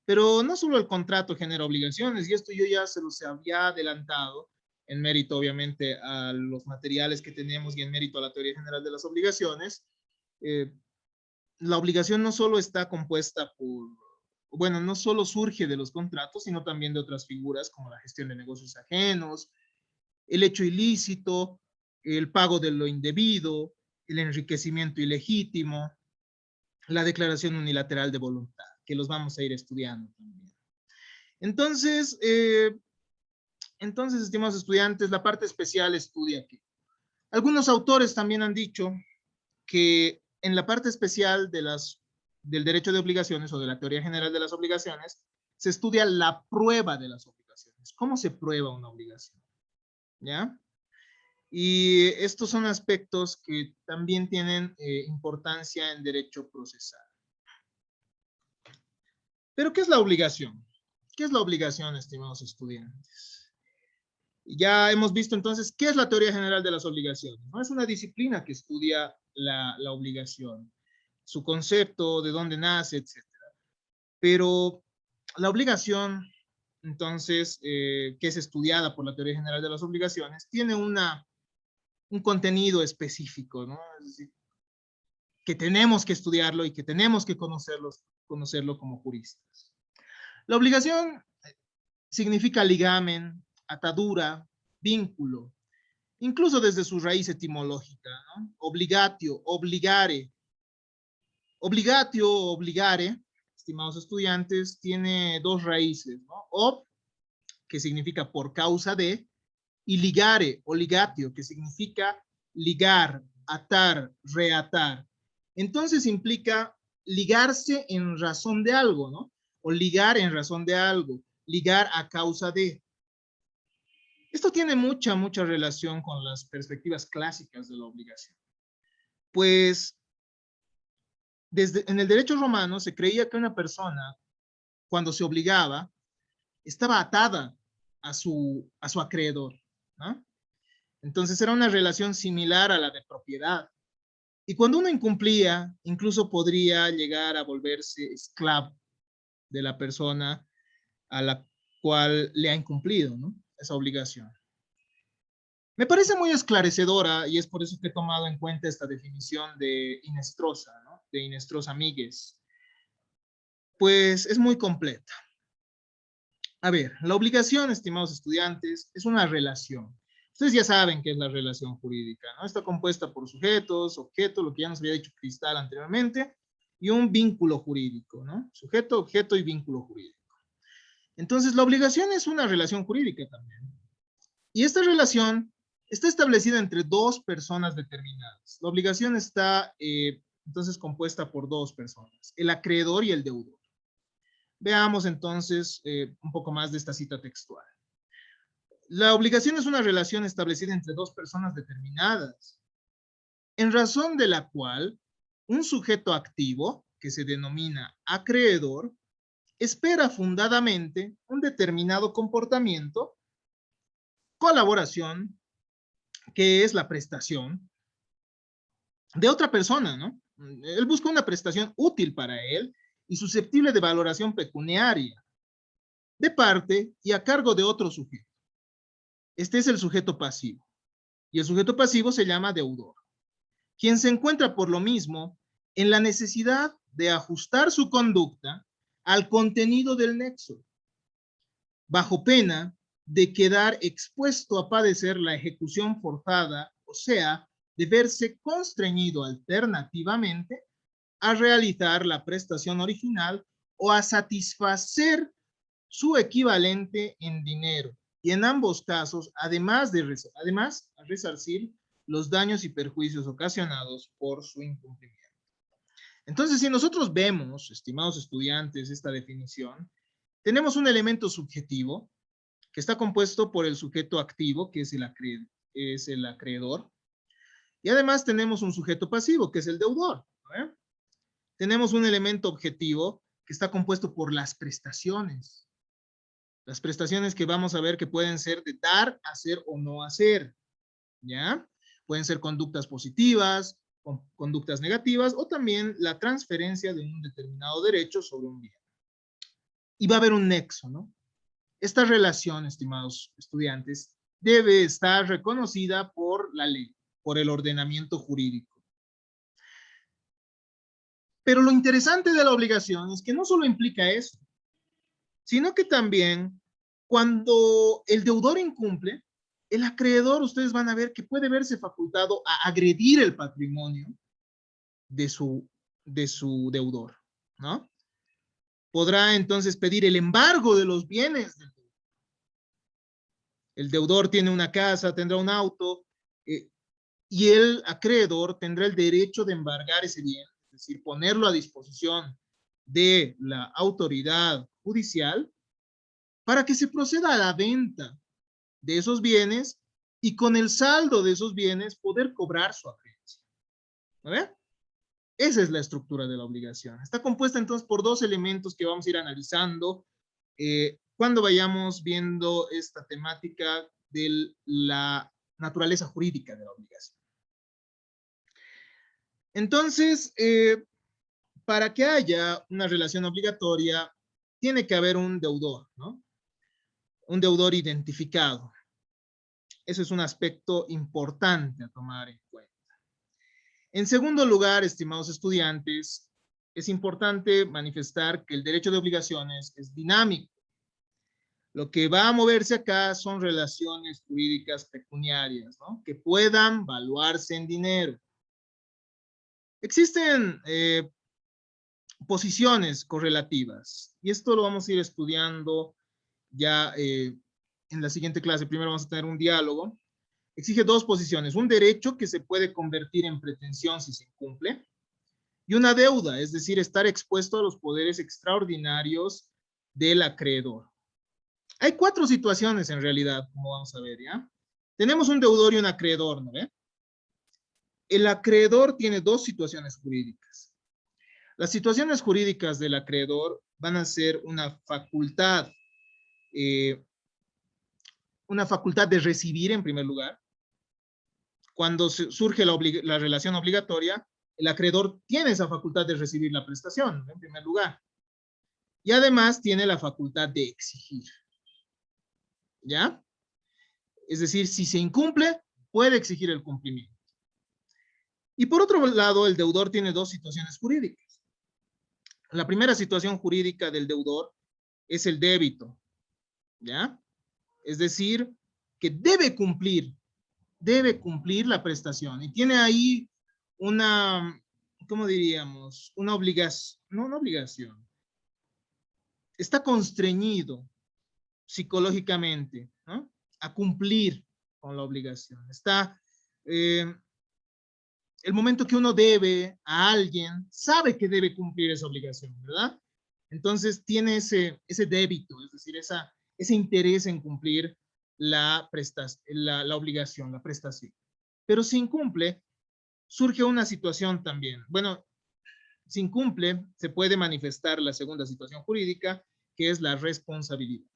Pero no solo el contrato genera obligaciones, y esto yo ya se los había adelantado en mérito, obviamente, a los materiales que tenemos y en mérito a la teoría general de las obligaciones. La obligación no solo está compuesta por, bueno, no solo surge de los contratos, sino también de otras figuras como la gestión de negocios ajenos, el hecho ilícito, el pago de lo indebido, el enriquecimiento ilegítimo, la declaración unilateral de voluntad, que los vamos a ir estudiando también. Entonces, estimados estudiantes, la parte especial estudia aquí. Algunos autores también han dicho que en la parte especial del derecho de obligaciones o de la teoría general de las obligaciones, se estudia la prueba de las obligaciones. ¿Cómo se prueba una obligación? ¿Ya? Y estos son aspectos que también tienen importancia en derecho procesal. ¿Pero qué es la obligación? ¿Qué es la obligación, estimados estudiantes? Ya hemos visto entonces qué es la teoría general de las obligaciones, ¿no? Es una disciplina que estudia la obligación, su concepto, de dónde nace, etc. Pero la obligación, entonces, que es estudiada por la teoría general de las obligaciones, tiene un contenido específico, ¿no? Es decir, que tenemos que estudiarlo y que tenemos que conocerlo como juristas. La obligación significa ligamen, atadura, vínculo, incluso desde su raíz etimológica, ¿no? Obligatio, obligare. Obligatio o obligare, estimados estudiantes, tiene dos raíces, ¿no? Ob, que significa por causa de, y ligare o ligatio, que significa ligar, atar, reatar. Entonces implica ligarse en razón de algo, ¿no? O ligar en razón de algo, ligar a causa de. Esto tiene mucha relación con las perspectivas clásicas de la obligación. Pues en el derecho romano se creía que una persona, cuando se obligaba, estaba atada a su acreedor, ¿no? Entonces era una relación similar a la de propiedad. Y cuando uno incumplía, incluso podría llegar a volverse esclavo de la persona a la cual le ha incumplido, ¿no? Esa obligación. Me parece muy esclarecedora y es por eso que he tomado en cuenta esta definición de Inestrosa, ¿no? De Inestrosa Míguez. Pues es muy completa. A ver, la obligación, estimados estudiantes, es una relación. Ustedes ya saben qué es la relación jurídica, ¿no? Está compuesta por sujetos, objetos, lo que ya nos había dicho Cristal anteriormente, y un vínculo jurídico, ¿no? Sujeto, objeto y vínculo jurídico. Entonces, la obligación es una relación jurídica también. Y esta relación está establecida entre dos personas determinadas. La obligación está entonces compuesta por dos personas, el acreedor y el deudor. Veamos entonces un poco más de esta cita textual. La obligación es una relación establecida entre dos personas determinadas, en razón de la cual un sujeto activo, que se denomina acreedor, espera fundadamente un determinado comportamiento, colaboración, que es la prestación de otra persona, ¿no? Él busca una prestación útil para él y susceptible de valoración pecuniaria, de parte y a cargo de otro sujeto. Este es el sujeto pasivo. Y el sujeto pasivo se llama deudor, quien se encuentra por lo mismo en la necesidad de ajustar su conducta al contenido del nexo, bajo pena de quedar expuesto a padecer la ejecución forzada, o sea, de verse constreñido alternativamente a realizar la prestación original o a satisfacer su equivalente en dinero. Y en ambos casos, además a resarcir los daños y perjuicios ocasionados por su incumplimiento. Entonces, si nosotros vemos, estimados estudiantes, esta definición, tenemos un elemento subjetivo que está compuesto por el sujeto activo, que es el acreedor, y además tenemos un sujeto pasivo, que es el deudor. ¿No? Tenemos un elemento objetivo que está compuesto por las prestaciones que vamos a ver que pueden ser de dar, hacer o no hacer, ¿ya? Pueden ser conductas positivas, conductas negativas, o también la transferencia de un determinado derecho sobre un bien. Y va a haber un nexo, ¿no? Esta relación, estimados estudiantes, debe estar reconocida por la ley, por el ordenamiento jurídico. Pero lo interesante de la obligación es que no solo implica eso, sino que también cuando el deudor incumple, el acreedor, ustedes van a ver que puede verse facultado a agredir el patrimonio de su deudor, ¿no? Podrá entonces pedir el embargo de los bienes del deudor. El deudor tiene una casa, tendrá un auto, y el acreedor tendrá el derecho de embargar ese bien, es decir, ponerlo a disposición de la autoridad judicial para que se proceda a la venta de esos bienes y con el saldo de esos bienes poder cobrar su acreencia. ¿Vale? Esa es la estructura de la obligación. Está compuesta entonces por dos elementos que vamos a ir analizando cuando vayamos viendo esta temática de la naturaleza jurídica de la obligación. Entonces, para que haya una relación obligatoria, tiene que haber un deudor, ¿no? Un deudor identificado. Eso es un aspecto importante a tomar en cuenta. En segundo lugar, estimados estudiantes, es importante manifestar que el derecho de obligaciones es dinámico. Lo que va a moverse acá son relaciones jurídicas pecuniarias, ¿no? Que puedan valuarse en dinero. Existen posiciones correlativas y esto lo vamos a ir estudiando ya en la siguiente clase. Primero vamos a tener un diálogo. Exige dos posiciones, un derecho que se puede convertir en pretensión si se incumple, y una deuda, es decir, estar expuesto a los poderes extraordinarios del acreedor. Hay cuatro situaciones en realidad, como vamos a ver, ¿ya? Tenemos un deudor y un acreedor, ¿no ve? El acreedor tiene dos situaciones jurídicas. Las situaciones jurídicas del acreedor van a ser una facultad de recibir en primer lugar. Cuando surge la relación obligatoria, el acreedor tiene esa facultad de recibir la prestación, en primer lugar. Y además tiene la facultad de exigir. ¿Ya? Es decir, si se incumple, puede exigir el cumplimiento. Y por otro lado, el deudor tiene dos situaciones jurídicas. La primera situación jurídica del deudor es el débito. ¿Ya? Es decir, que debe cumplir la prestación. Y tiene ahí una, ¿cómo diríamos? Una obligación, no una obligación. Está constreñido psicológicamente, ¿no? A cumplir con la obligación. Está el momento que uno debe a alguien, sabe que debe cumplir esa obligación, ¿verdad? Entonces tiene ese débito, es decir, ese interés en cumplir la obligación, la prestación. Pero si incumple, surge una situación también. Bueno, si incumple, se puede manifestar la segunda situación jurídica, que es la responsabilidad.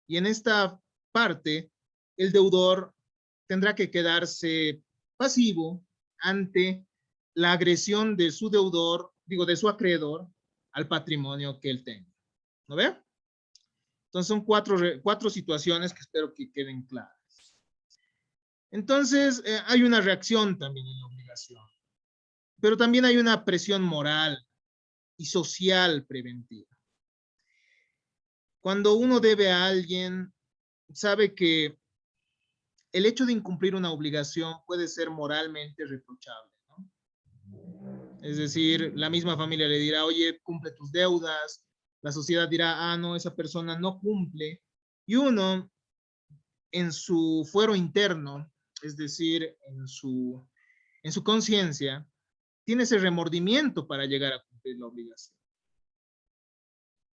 Y en esta parte, el deudor tendrá que quedarse pasivo ante la agresión de su deudor, digo, de su acreedor, al patrimonio que él tenga. ¿No ve? Entonces son cuatro situaciones que espero que queden claras. Entonces, hay una reacción también en la obligación, pero también hay una presión moral y social preventiva. Cuando uno debe a alguien, sabe que el hecho de incumplir una obligación puede ser moralmente reprochable, ¿no? Es decir, la misma familia le dirá, oye, cumple tus deudas, la sociedad dirá, ah, no, esa persona no cumple, y uno en su fuero interno, es decir, en su conciencia, tiene ese remordimiento para llegar a cumplir la obligación.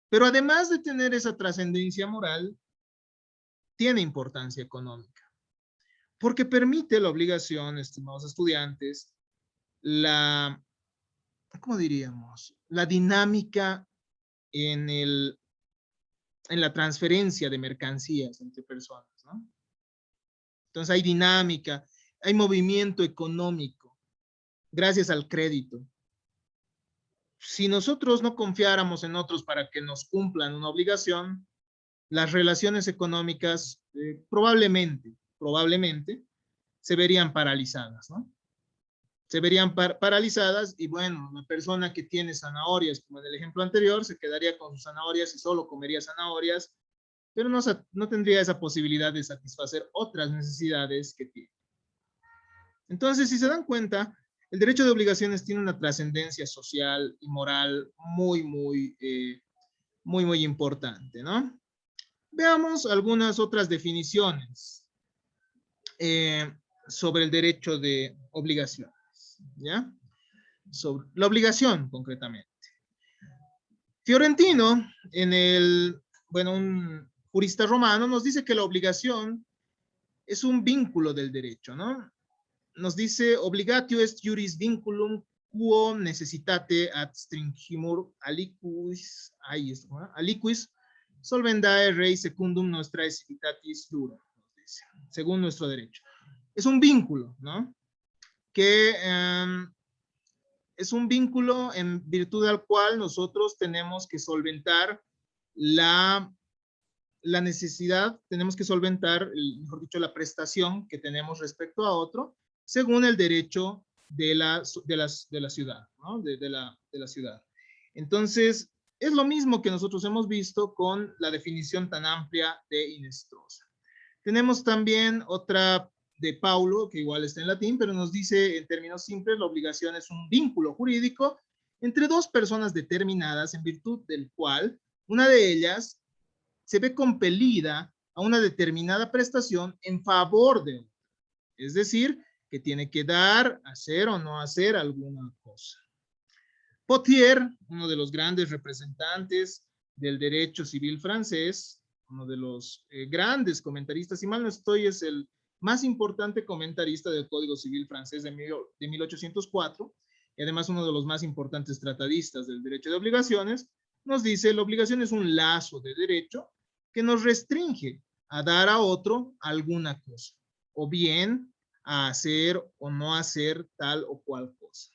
Pero además de tener esa trascendencia moral, tiene importancia económica, porque permite la obligación, estimados estudiantes, ¿cómo diríamos? La dinámica en, en la transferencia de mercancías entre personas, ¿no? Entonces hay dinámica, hay movimiento económico gracias al crédito. Si nosotros no confiáramos en otros para que nos cumplan una obligación, las relaciones económicas probablemente se verían paralizadas, ¿no? Se verían paralizadas y bueno, la persona que tiene zanahorias, como en el ejemplo anterior, se quedaría con sus zanahorias y solo comería zanahorias, pero no tendría esa posibilidad de satisfacer otras necesidades que tiene. Entonces, si se dan cuenta, el derecho de obligaciones tiene una trascendencia social y moral muy importante, ¿no? Veamos algunas otras definiciones eh, sobre el derecho de obligaciones, ¿ya? Sobre la obligación, concretamente. Fiorentino, un jurista romano, nos dice que la obligación es un vínculo del derecho, ¿no? Nos dice, obligatio est juris vinculum quo necessitate ad stringimur aliquis solvendae rei secundum nostrae civitatis dura, nos dice, según nuestro derecho. Es un vínculo, ¿no? Que es un vínculo en virtud del cual nosotros tenemos que solventar la necesidad, tenemos que solventar, mejor dicho, la prestación que tenemos respecto a otro, según el derecho de la ciudad, ¿no? de la ciudad. Entonces, es lo mismo que nosotros hemos visto con la definición tan amplia de Inestrosa. Tenemos también otra de Paulo, que igual está en latín, pero nos dice en términos simples, la obligación es un vínculo jurídico entre dos personas determinadas en virtud del cual una de ellas se ve compelida a una determinada prestación en favor de otra. Es decir, que tiene que dar, hacer o no hacer alguna cosa. Pothier, uno de los grandes representantes del derecho civil francés, uno de los grandes comentaristas, si mal no estoy, es el más importante comentarista del Código Civil francés de 1804, y además uno de los más importantes tratadistas del derecho de obligaciones, nos dice, la obligación es un lazo de derecho que nos restringe a dar a otro alguna cosa, o bien a hacer o no hacer tal o cual cosa.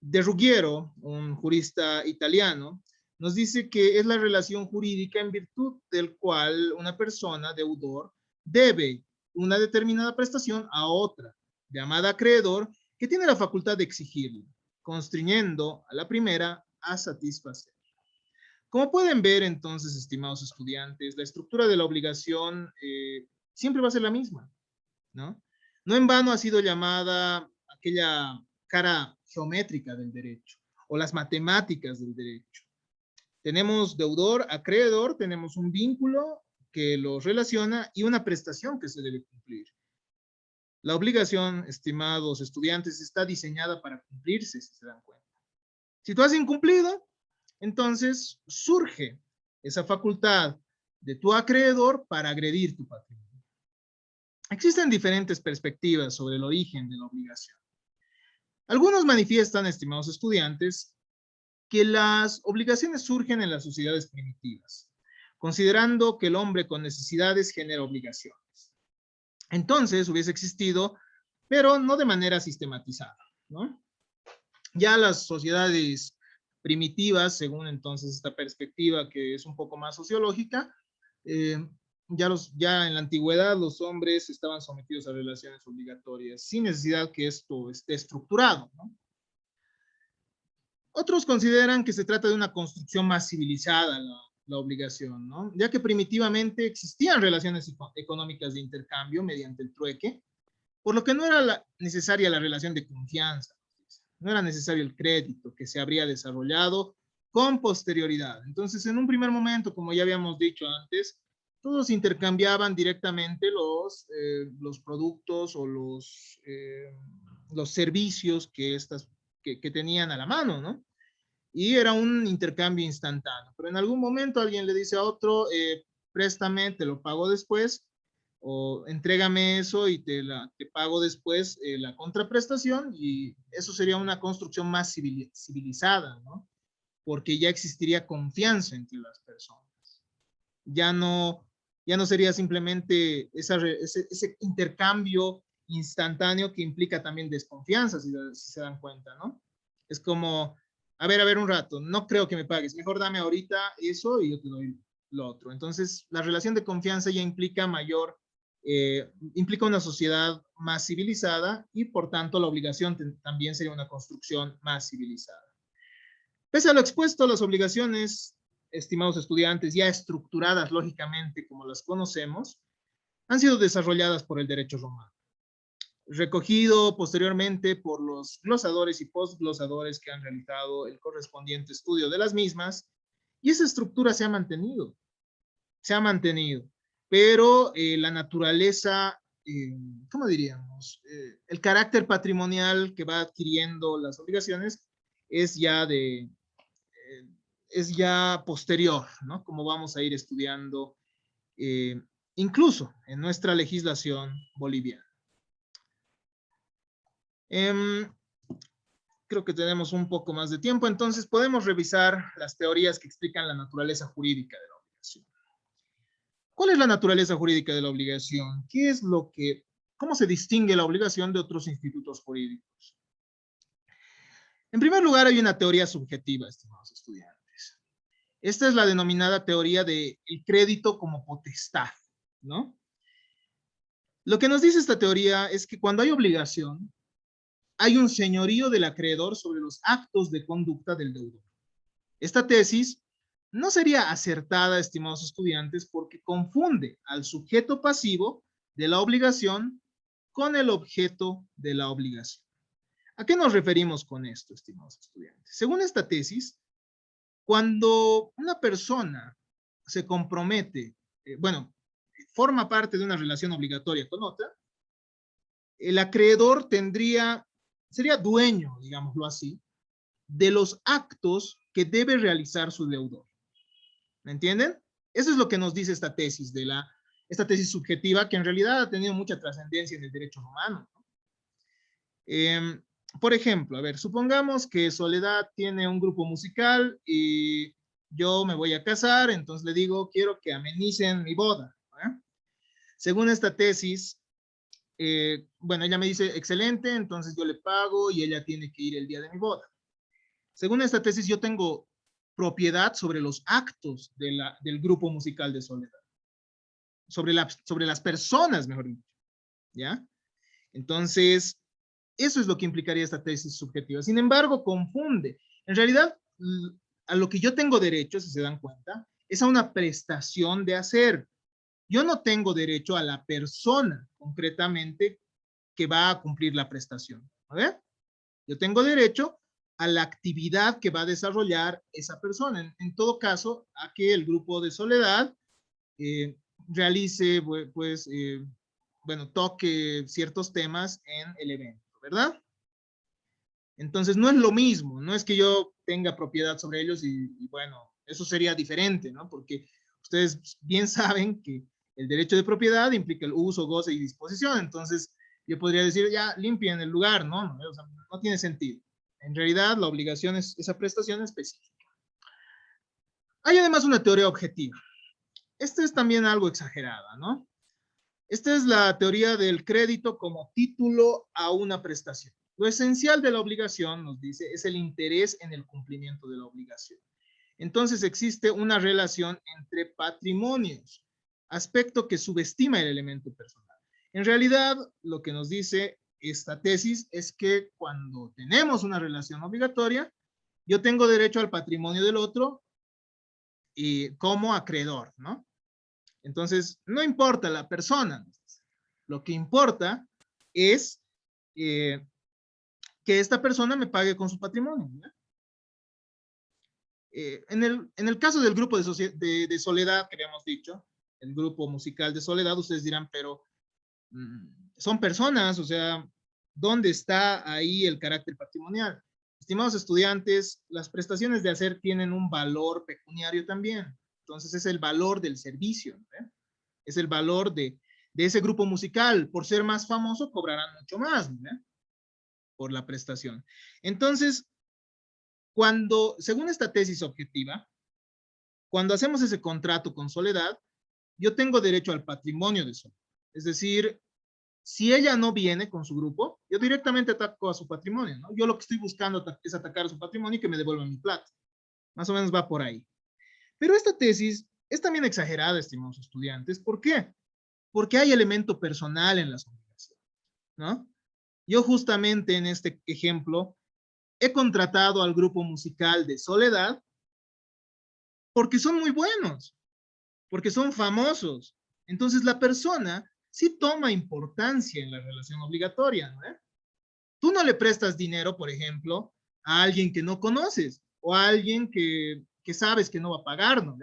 De Ruggiero, un jurista italiano, nos dice que es la relación jurídica en virtud del cual una persona, deudor, debe una determinada prestación a otra, llamada acreedor, que tiene la facultad de exigirla, constriñendo a la primera a satisfacer. Como pueden ver entonces, estimados estudiantes, la estructura de la obligación siempre va a ser la misma, ¿no? No en vano ha sido llamada aquella cara geométrica del derecho o las matemáticas del derecho. Tenemos deudor, acreedor, tenemos un vínculo que los relaciona y una prestación que se debe cumplir. La obligación, estimados estudiantes, está diseñada para cumplirse, si se dan cuenta. Si tú has incumplido, entonces surge esa facultad de tu acreedor para agredir tu patrimonio. Existen diferentes perspectivas sobre el origen de la obligación. Algunos manifiestan, estimados estudiantes, que las obligaciones surgen en las sociedades primitivas, considerando que el hombre con necesidades genera obligaciones. Entonces hubiese existido, pero no de manera sistematizada, ¿no? Ya las sociedades primitivas, según entonces esta perspectiva que es un poco más sociológica, ya en la antigüedad los hombres estaban sometidos a relaciones obligatorias sin necesidad que esto esté estructurado, ¿no? Otros consideran que se trata de una construcción más civilizada la obligación, ¿no? Ya que primitivamente existían relaciones económicas de intercambio mediante el trueque, por lo que no era necesaria la relación de confianza, no era necesario el crédito que se habría desarrollado con posterioridad. Entonces, en un primer momento, como ya habíamos dicho antes, todos intercambiaban directamente los productos o los servicios que tenían a la mano, ¿no? Y era un intercambio instantáneo. Pero en algún momento alguien le dice a otro, préstame, te lo pago después, o entrégame eso y te pago después la contraprestación, y eso sería una construcción más civilizada, ¿no? Porque ya existiría confianza entre las personas. Ya no, ya no sería simplemente ese intercambio instantáneo que implica también desconfianza, si se dan cuenta, ¿no? Es como, a ver un rato, no creo que me pagues, mejor dame ahorita eso y yo te doy lo otro. Entonces, la relación de confianza ya implica implica una sociedad más civilizada y por tanto la obligación también sería una construcción más civilizada. Pese a lo expuesto, las obligaciones, estimados estudiantes, ya estructuradas lógicamente como las conocemos, han sido desarrolladas por el derecho romano, recogido posteriormente por los glosadores y postglosadores que han realizado el correspondiente estudio de las mismas, y esa estructura se ha mantenido, pero la naturaleza, ¿cómo diríamos? El carácter patrimonial que va adquiriendo las obligaciones es es ya posterior, ¿no? Como vamos a ir estudiando incluso en nuestra legislación boliviana. Creo que tenemos un poco más de tiempo, entonces podemos revisar las teorías que explican la naturaleza jurídica de la obligación. ¿Cuál es la naturaleza jurídica de la obligación? ¿Cómo se distingue la obligación de otros institutos jurídicos? En primer lugar, hay una teoría subjetiva, estimados estudiantes. Esta es la denominada teoría del crédito como potestad, ¿no? Lo que nos dice esta teoría es que cuando hay obligación, hay un señorío del acreedor sobre los actos de conducta del deudor. Esta tesis no sería acertada, estimados estudiantes, porque confunde al sujeto pasivo de la obligación con el objeto de la obligación. ¿A qué nos referimos con esto, estimados estudiantes? Según esta tesis, cuando una persona se compromete, forma parte de una relación obligatoria con otra, el acreedor sería dueño, digámoslo así, de los actos que debe realizar su deudor. ¿Me entienden? Eso es lo que nos dice esta tesis esta tesis subjetiva, que en realidad ha tenido mucha trascendencia en el derecho romano, ¿no? Por ejemplo, a ver, supongamos que Soledad tiene un grupo musical y yo me voy a casar, entonces le digo, quiero que amenicen mi boda, ¿eh? Según esta tesis, ella me dice, excelente, entonces yo le pago y ella tiene que ir el día de mi boda. Según esta tesis, yo tengo propiedad sobre los actos del grupo musical de Soledad, sobre las personas, mejor dicho, ¿ya? Entonces, eso es lo que implicaría esta tesis subjetiva. Sin embargo, confunde. En realidad, a lo que yo tengo derecho, si se dan cuenta, es a una prestación de hacer. Yo no tengo derecho a la persona, concretamente, que va a cumplir la prestación. ¿A ver? Yo tengo derecho a la actividad que va a desarrollar esa persona. En todo caso, a que el grupo de Soledad realice, pues, bueno, toque ciertos temas en el evento, ¿verdad? Entonces, no es lo mismo, no es que yo tenga propiedad sobre ellos y bueno, eso sería diferente, ¿no? Porque ustedes bien saben que el derecho de propiedad implica el uso, goce y disposición, entonces yo podría decir, ya, limpien el lugar, ¿no? O sea, no tiene sentido. En realidad, la obligación es esa prestación específica. Hay además una teoría objetiva. Esta es también algo exagerada, ¿no? Esta es la teoría del crédito como título a una prestación. Lo esencial de la obligación, nos dice, es el interés en el cumplimiento de la obligación. Entonces existe una relación entre patrimonios, aspecto que subestima el elemento personal. En realidad, lo que nos dice esta tesis es que cuando tenemos una relación obligatoria, yo tengo derecho al patrimonio del otro y como acreedor, ¿no? Entonces, no importa la persona, lo que importa es que esta persona me pague con su patrimonio, ¿no? En el caso del grupo de Soledad, que habíamos dicho, el grupo musical de Soledad, ustedes dirán, pero son personas, o sea, ¿dónde está ahí el carácter patrimonial? Estimados estudiantes, las prestaciones de hacer tienen un valor pecuniario también. Entonces es el valor del servicio, ¿no? Es el valor de ese grupo musical. Por ser más famoso, cobrarán mucho más, ¿no? Por la prestación. Entonces, según esta tesis objetiva, cuando hacemos ese contrato con Soledad, yo tengo derecho al patrimonio de Soledad. Es decir, si ella no viene con su grupo, yo directamente ataco a su patrimonio, ¿no? Yo lo que estoy buscando es atacar a su patrimonio y que me devuelvan mi plata. Más o menos va por ahí. Pero esta tesis es también exagerada, estimados estudiantes. ¿Por qué? Porque hay elemento personal en las obligaciones, ¿no? Yo justamente en este ejemplo he contratado al grupo musical de Soledad porque son muy buenos, porque son famosos. Entonces la persona sí toma importancia en la relación obligatoria, ¿no? Tú no le prestas dinero, por ejemplo, a alguien que no conoces o a alguien que sabes que no va a pagar, ¿no?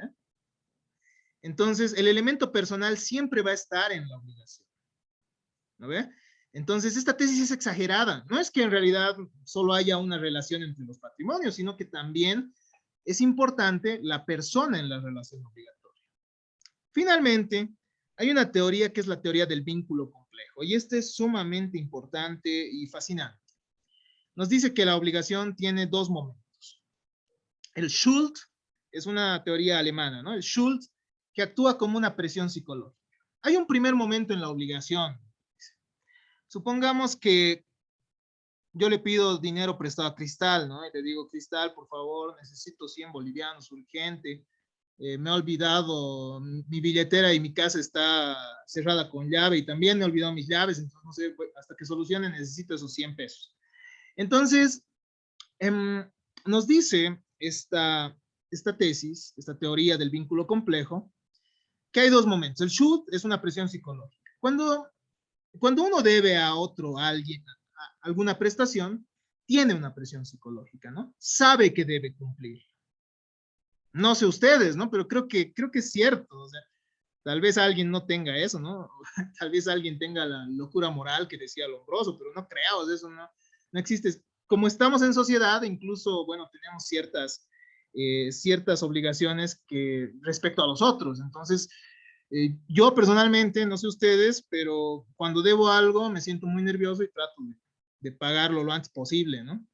Entonces el elemento personal siempre va a estar en la obligación, ¿no ve? Entonces, esta tesis es exagerada. No es que en realidad solo haya una relación entre los patrimonios, sino que también es importante la persona en la relación obligatoria. Finalmente, hay una teoría que es la teoría del vínculo complejo, y este es sumamente importante y fascinante. Nos dice que la obligación tiene dos momentos. El Schuld es una teoría alemana, ¿no? El Schuld, que actúa como una presión psicológica. Hay un primer momento en la obligación. Supongamos que yo le pido dinero prestado a Cristal, ¿no? Y le digo, Cristal, por favor, necesito 100 bolivianos urgente. Me he olvidado, mi billetera y mi casa está cerrada con llave y también me he olvidado mis llaves, entonces no sé, hasta que solucione necesito esos 100 pesos. Entonces, nos dice esta tesis, esta teoría del vínculo complejo, que hay dos momentos. El Schuld es una presión psicológica. Cuando uno debe a otro, a alguien, alguna prestación, tiene una presión psicológica, ¿no? Sabe que debe cumplir. No sé ustedes, ¿no? Pero creo que es cierto. O sea, tal vez alguien no tenga eso, ¿no? Tal vez alguien tenga la locura moral que decía Lombroso, pero no creamos, eso no existe. Como estamos en sociedad, incluso, bueno, tenemos ciertas obligaciones que respecto a los otros. Entonces, yo personalmente, no sé ustedes, pero cuando debo algo me siento muy nervioso y trato de pagarlo lo antes posible, ¿no?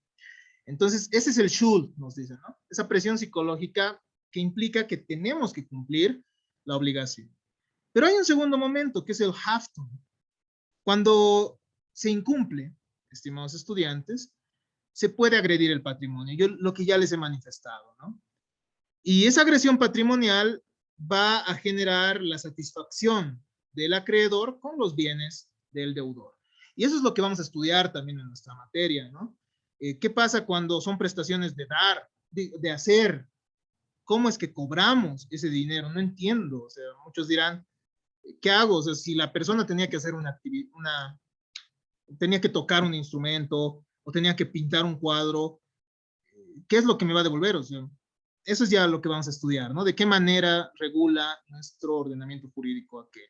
Entonces, ese es el Schuld, nos dice, ¿no? Esa presión psicológica que implica que tenemos que cumplir la obligación. Pero hay un segundo momento, que es el Haftung. Cuando se incumple, estimados estudiantes, se puede agredir el patrimonio, lo que ya les he manifestado, ¿no? Y esa agresión patrimonial va a generar la satisfacción del acreedor con los bienes del deudor. Y eso es lo que vamos a estudiar también en nuestra materia, ¿no? ¿Qué pasa cuando son prestaciones de dar, de hacer? ¿Cómo es que cobramos ese dinero? No entiendo. O sea, muchos dirán, ¿qué hago? O sea, si la persona tenía que hacer tenía que tocar un instrumento o tenía que pintar un cuadro, ¿qué es lo que me va a devolver? O sea, eso es ya lo que vamos a estudiar, ¿no? De qué manera regula nuestro ordenamiento jurídico aquello.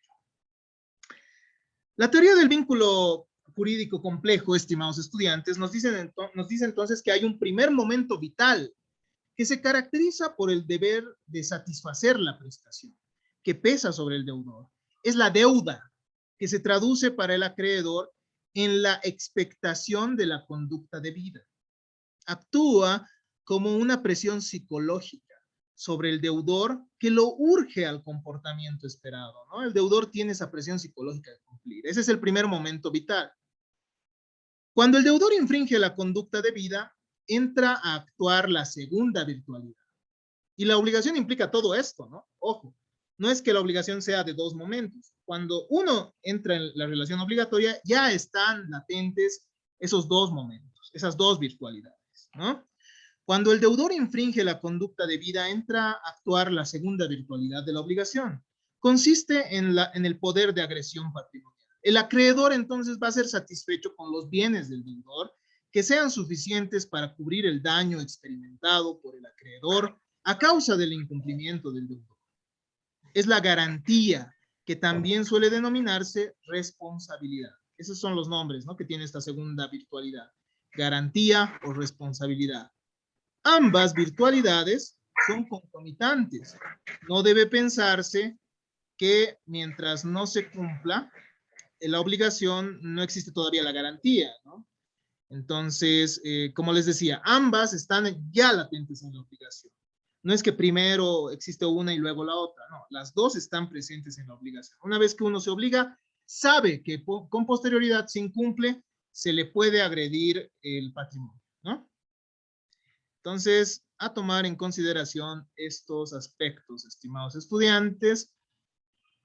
La teoría del vínculo jurídico complejo, estimados estudiantes, nos dice entonces que hay un primer momento vital que se caracteriza por el deber de satisfacer la prestación, que pesa sobre el deudor. Es la deuda, que se traduce para el acreedor en la expectación de la conducta debida. Actúa como una presión psicológica sobre el deudor que lo urge al comportamiento esperado, ¿no? El deudor tiene esa presión psicológica de cumplir. Ese es el primer momento vital. Cuando el deudor infringe la conducta debida, entra a actuar la segunda virtualidad. Y la obligación implica todo esto, ¿no? Ojo, no es que la obligación sea de dos momentos. Cuando uno entra en la relación obligatoria, ya están latentes esos dos momentos, esas dos virtualidades, ¿no? Cuando el deudor infringe la conducta debida, entra a actuar la segunda virtualidad de la obligación. Consiste en el poder de agresión patrimonial. El acreedor entonces va a ser satisfecho con los bienes del deudor que sean suficientes para cubrir el daño experimentado por el acreedor a causa del incumplimiento del deudor. Es la garantía, que también suele denominarse responsabilidad. Esos son los nombres, ¿no?, que tiene esta segunda virtualidad. Garantía o responsabilidad. Ambas virtualidades son concomitantes. No debe pensarse que mientras no se cumpla la obligación, no existe todavía la garantía, ¿no? Entonces, como les decía, ambas están ya latentes en la obligación. No es que primero existe una y luego la otra, no, las dos están presentes en la obligación. Una vez que uno se obliga, sabe que con posterioridad, si incumple, se le puede agredir el patrimonio, ¿no? Entonces, a tomar en consideración estos aspectos, estimados estudiantes.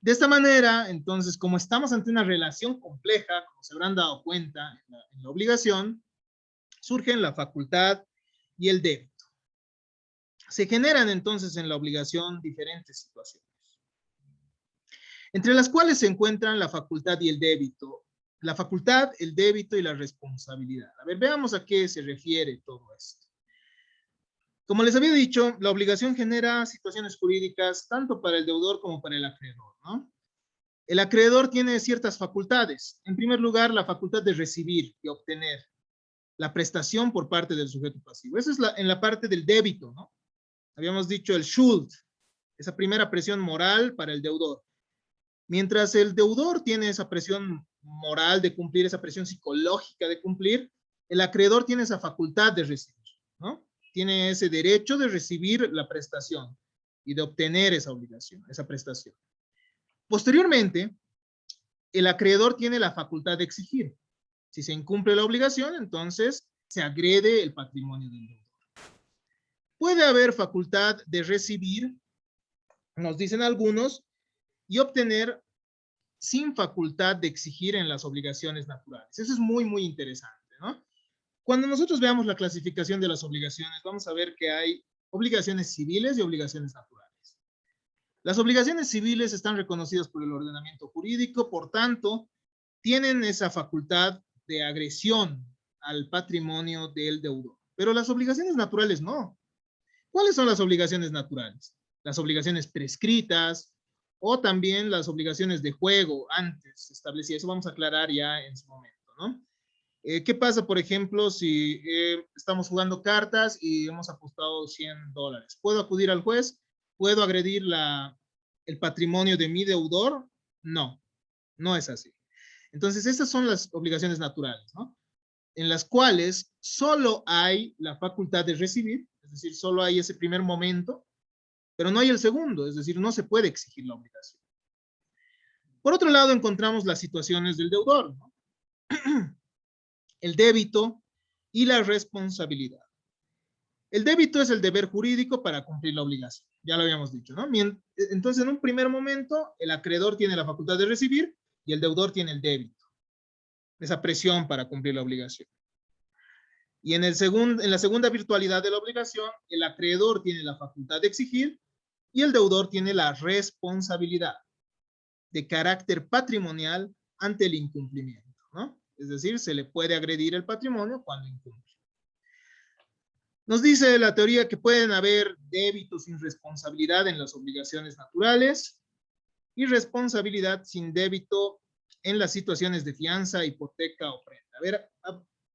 De esta manera, entonces, como estamos ante una relación compleja, como se habrán dado cuenta en la obligación, surgen la facultad y el débito. Se generan entonces en la obligación diferentes situaciones, entre las cuales se encuentran la facultad y el débito. La facultad, el débito y la responsabilidad. A ver, veamos a qué se refiere todo esto. Como les había dicho, la obligación genera situaciones jurídicas tanto para el deudor como para el acreedor, ¿no? El acreedor tiene ciertas facultades. En primer lugar, la facultad de recibir y obtener la prestación por parte del sujeto pasivo. Eso es en la parte del débito, ¿no? Habíamos dicho el Schuld, esa primera presión moral para el deudor. Mientras el deudor tiene esa presión moral de cumplir, esa presión psicológica de cumplir, el acreedor tiene esa facultad de recibir, ¿no? Tiene ese derecho de recibir la prestación y de obtener esa obligación, esa prestación. Posteriormente, el acreedor tiene la facultad de exigir. Si se incumple la obligación, entonces se agrede el patrimonio del deudor. Puede haber facultad de recibir, nos dicen algunos, y obtener sin facultad de exigir en las obligaciones naturales. Eso es muy, muy interesante, ¿no? Cuando nosotros veamos la clasificación de las obligaciones, vamos a ver que hay obligaciones civiles y obligaciones naturales. Las obligaciones civiles están reconocidas por el ordenamiento jurídico, por tanto, tienen esa facultad de agresión al patrimonio del deudor. Pero las obligaciones naturales no. ¿Cuáles son las obligaciones naturales? Las obligaciones prescritas o también las obligaciones de juego antes establecidas. Eso vamos a aclarar ya en su momento, ¿no? ¿Qué pasa, por ejemplo, si estamos jugando cartas y hemos apostado $100? ¿Puedo acudir al juez? ¿Puedo agredir el patrimonio de mi deudor? No, no es así. Entonces, estas son las obligaciones naturales, ¿no? En las cuales solo hay la facultad de recibir, es decir, solo hay ese primer momento, pero no hay el segundo, es decir, no se puede exigir la obligación. Por otro lado, encontramos las situaciones del deudor, ¿no? El débito y la responsabilidad. El débito es el deber jurídico para cumplir la obligación, ya lo habíamos dicho, ¿no? Entonces, en un primer momento, el acreedor tiene la facultad de recibir y el deudor tiene el débito, esa presión para cumplir la obligación. Y en la segunda virtualidad de la obligación, el acreedor tiene la facultad de exigir y el deudor tiene la responsabilidad de carácter patrimonial ante el incumplimiento, ¿no? Es decir, se le puede agredir el patrimonio cuando incumple. Nos dice la teoría que pueden haber débitos sin responsabilidad en las obligaciones naturales y responsabilidad sin débito en las situaciones de fianza, hipoteca o prenda. A ver,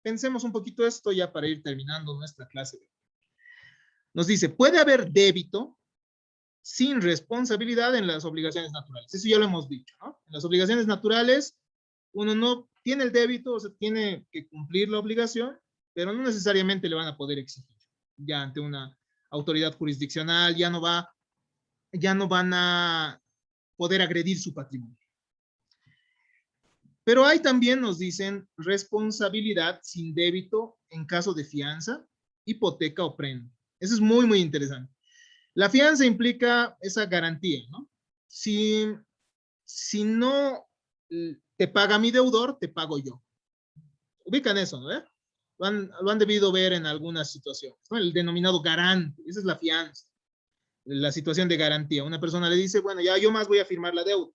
pensemos un poquito esto ya para ir terminando nuestra clase. Nos dice, puede haber débito sin responsabilidad en las obligaciones naturales. Eso ya lo hemos dicho, ¿no? En las obligaciones naturales, uno no tiene el débito, o sea, tiene que cumplir la obligación, pero no necesariamente le van a poder exigir. Ya ante una autoridad jurisdiccional, ya no van a poder agredir su patrimonio. Pero hay también, nos dicen, responsabilidad sin débito en caso de fianza, hipoteca o prenda. Eso es muy, muy interesante. La fianza implica esa garantía, ¿no? Si no te paga mi deudor, te pago yo. Ubican eso, ¿no? Lo han debido ver en algunas situaciones, ¿no? El denominado garante, esa es la fianza, la situación de garantía. Una persona le dice, bueno, ya yo más voy a firmar la deuda.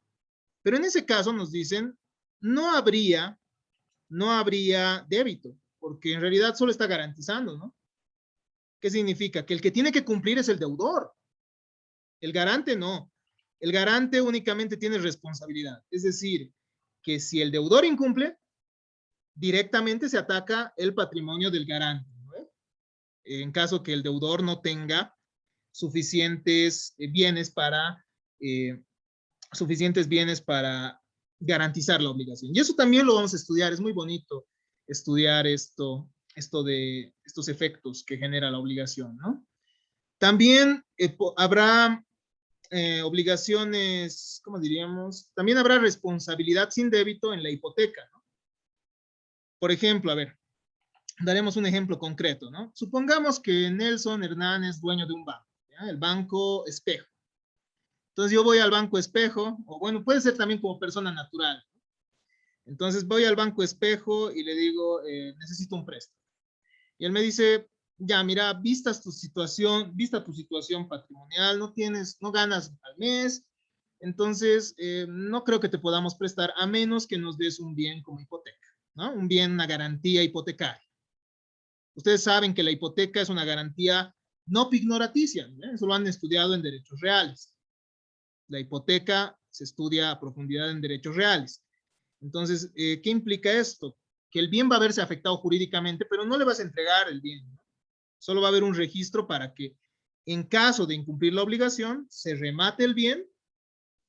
Pero en ese caso nos dicen, no habría débito, porque en realidad solo está garantizando, ¿no? ¿Qué significa? Que el que tiene que cumplir es el deudor. El garante no. El garante únicamente tiene responsabilidad. Es decir, que si el deudor incumple, directamente se ataca el patrimonio del garante, ¿no? En caso que el deudor no tenga suficientes bienes para garantizar la obligación. Y eso también lo vamos a estudiar. Es muy bonito estudiar estos efectos que genera la obligación, ¿no? También habrá obligaciones, ¿cómo diríamos? También habrá responsabilidad sin débito en la hipoteca, ¿no? Por ejemplo, a ver, daremos un ejemplo concreto, ¿no? Supongamos que Nelson Hernán es dueño de un banco, ¿ya? El Banco Espejo. Entonces yo voy al Banco Espejo, o bueno, puede ser también como persona natural. Entonces voy al Banco Espejo y le digo, necesito un préstamo. Y él me dice, ya, mira, vista tu situación patrimonial, no ganas al mes, entonces no creo que te podamos prestar a menos que nos des un bien como hipoteca, ¿no? Un bien, una garantía hipotecaria. Ustedes saben que la hipoteca es una garantía no pignoraticia, ¿eh? Eso lo han estudiado en derechos reales. La hipoteca se estudia a profundidad en derechos reales. Entonces, ¿qué implica esto? Que el bien va a verse afectado jurídicamente, pero no le vas a entregar el bien, ¿no? Solo va a haber un registro para que en caso de incumplir la obligación, se remate el bien,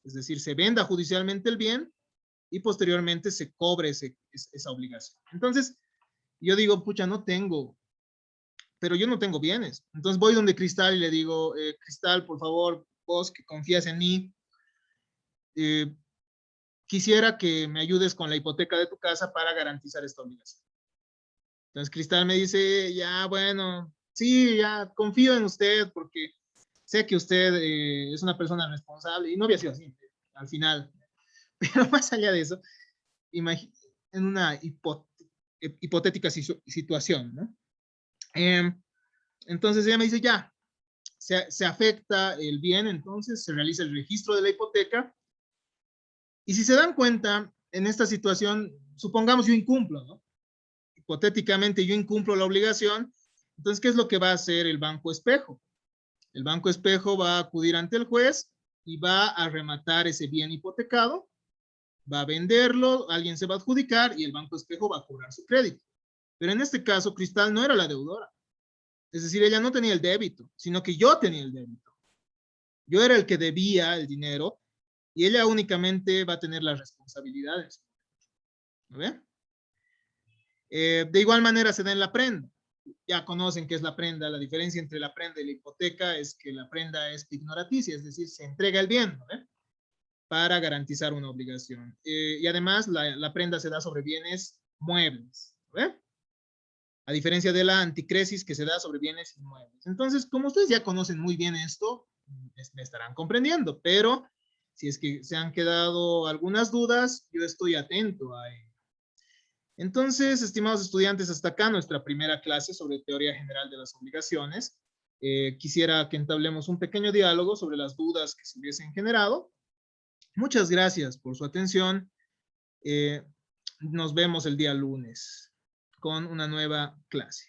es decir, se venda judicialmente el bien y posteriormente se cobre esa obligación. Entonces, yo digo, pucha, pero yo no tengo bienes. Entonces voy donde Cristal y le digo, Cristal, por favor, vos que confías en mí, quisiera que me ayudes con la hipoteca de tu casa para garantizar esta obligación. Entonces Cristal me dice, ya, bueno, sí, ya confío en usted porque sé que usted es una persona responsable y no había sido así al final. Pero más allá de eso, en una hipotética situación, ¿no? Entonces ella me dice, ya, se afecta el bien, entonces se realiza el registro de la hipoteca. Y si se dan cuenta, en esta situación, supongamos yo incumplo, ¿no? Hipotéticamente yo incumplo la obligación, entonces, ¿qué es lo que va a hacer el Banco Espejo? El Banco Espejo va a acudir ante el juez y va a rematar ese bien hipotecado, va a venderlo, alguien se va a adjudicar y el Banco Espejo va a cobrar su crédito. Pero en este caso, Cristal no era la deudora. Es decir, ella no tenía el débito, sino que yo tenía el débito. Yo era el que debía el dinero y ella únicamente va a tener las responsabilidades. ¿No ve? De igual manera se da en la prenda. Ya conocen qué es la prenda. La diferencia entre la prenda y la hipoteca es que la prenda es pignoraticia, es decir, se entrega el bien, ¿no? Para garantizar una obligación. Y además la prenda se da sobre bienes muebles, ¿no? A diferencia de la anticresis que se da sobre bienes inmuebles. Entonces, como ustedes ya conocen muy bien esto, me estarán comprendiendo, pero si es que se han quedado algunas dudas, yo estoy atento a ello. Entonces, estimados estudiantes, hasta acá nuestra primera clase sobre teoría general de las obligaciones. Quisiera que entablemos un pequeño diálogo sobre las dudas que se hubiesen generado. Muchas gracias por su atención. Nos vemos el día lunes con una nueva clase.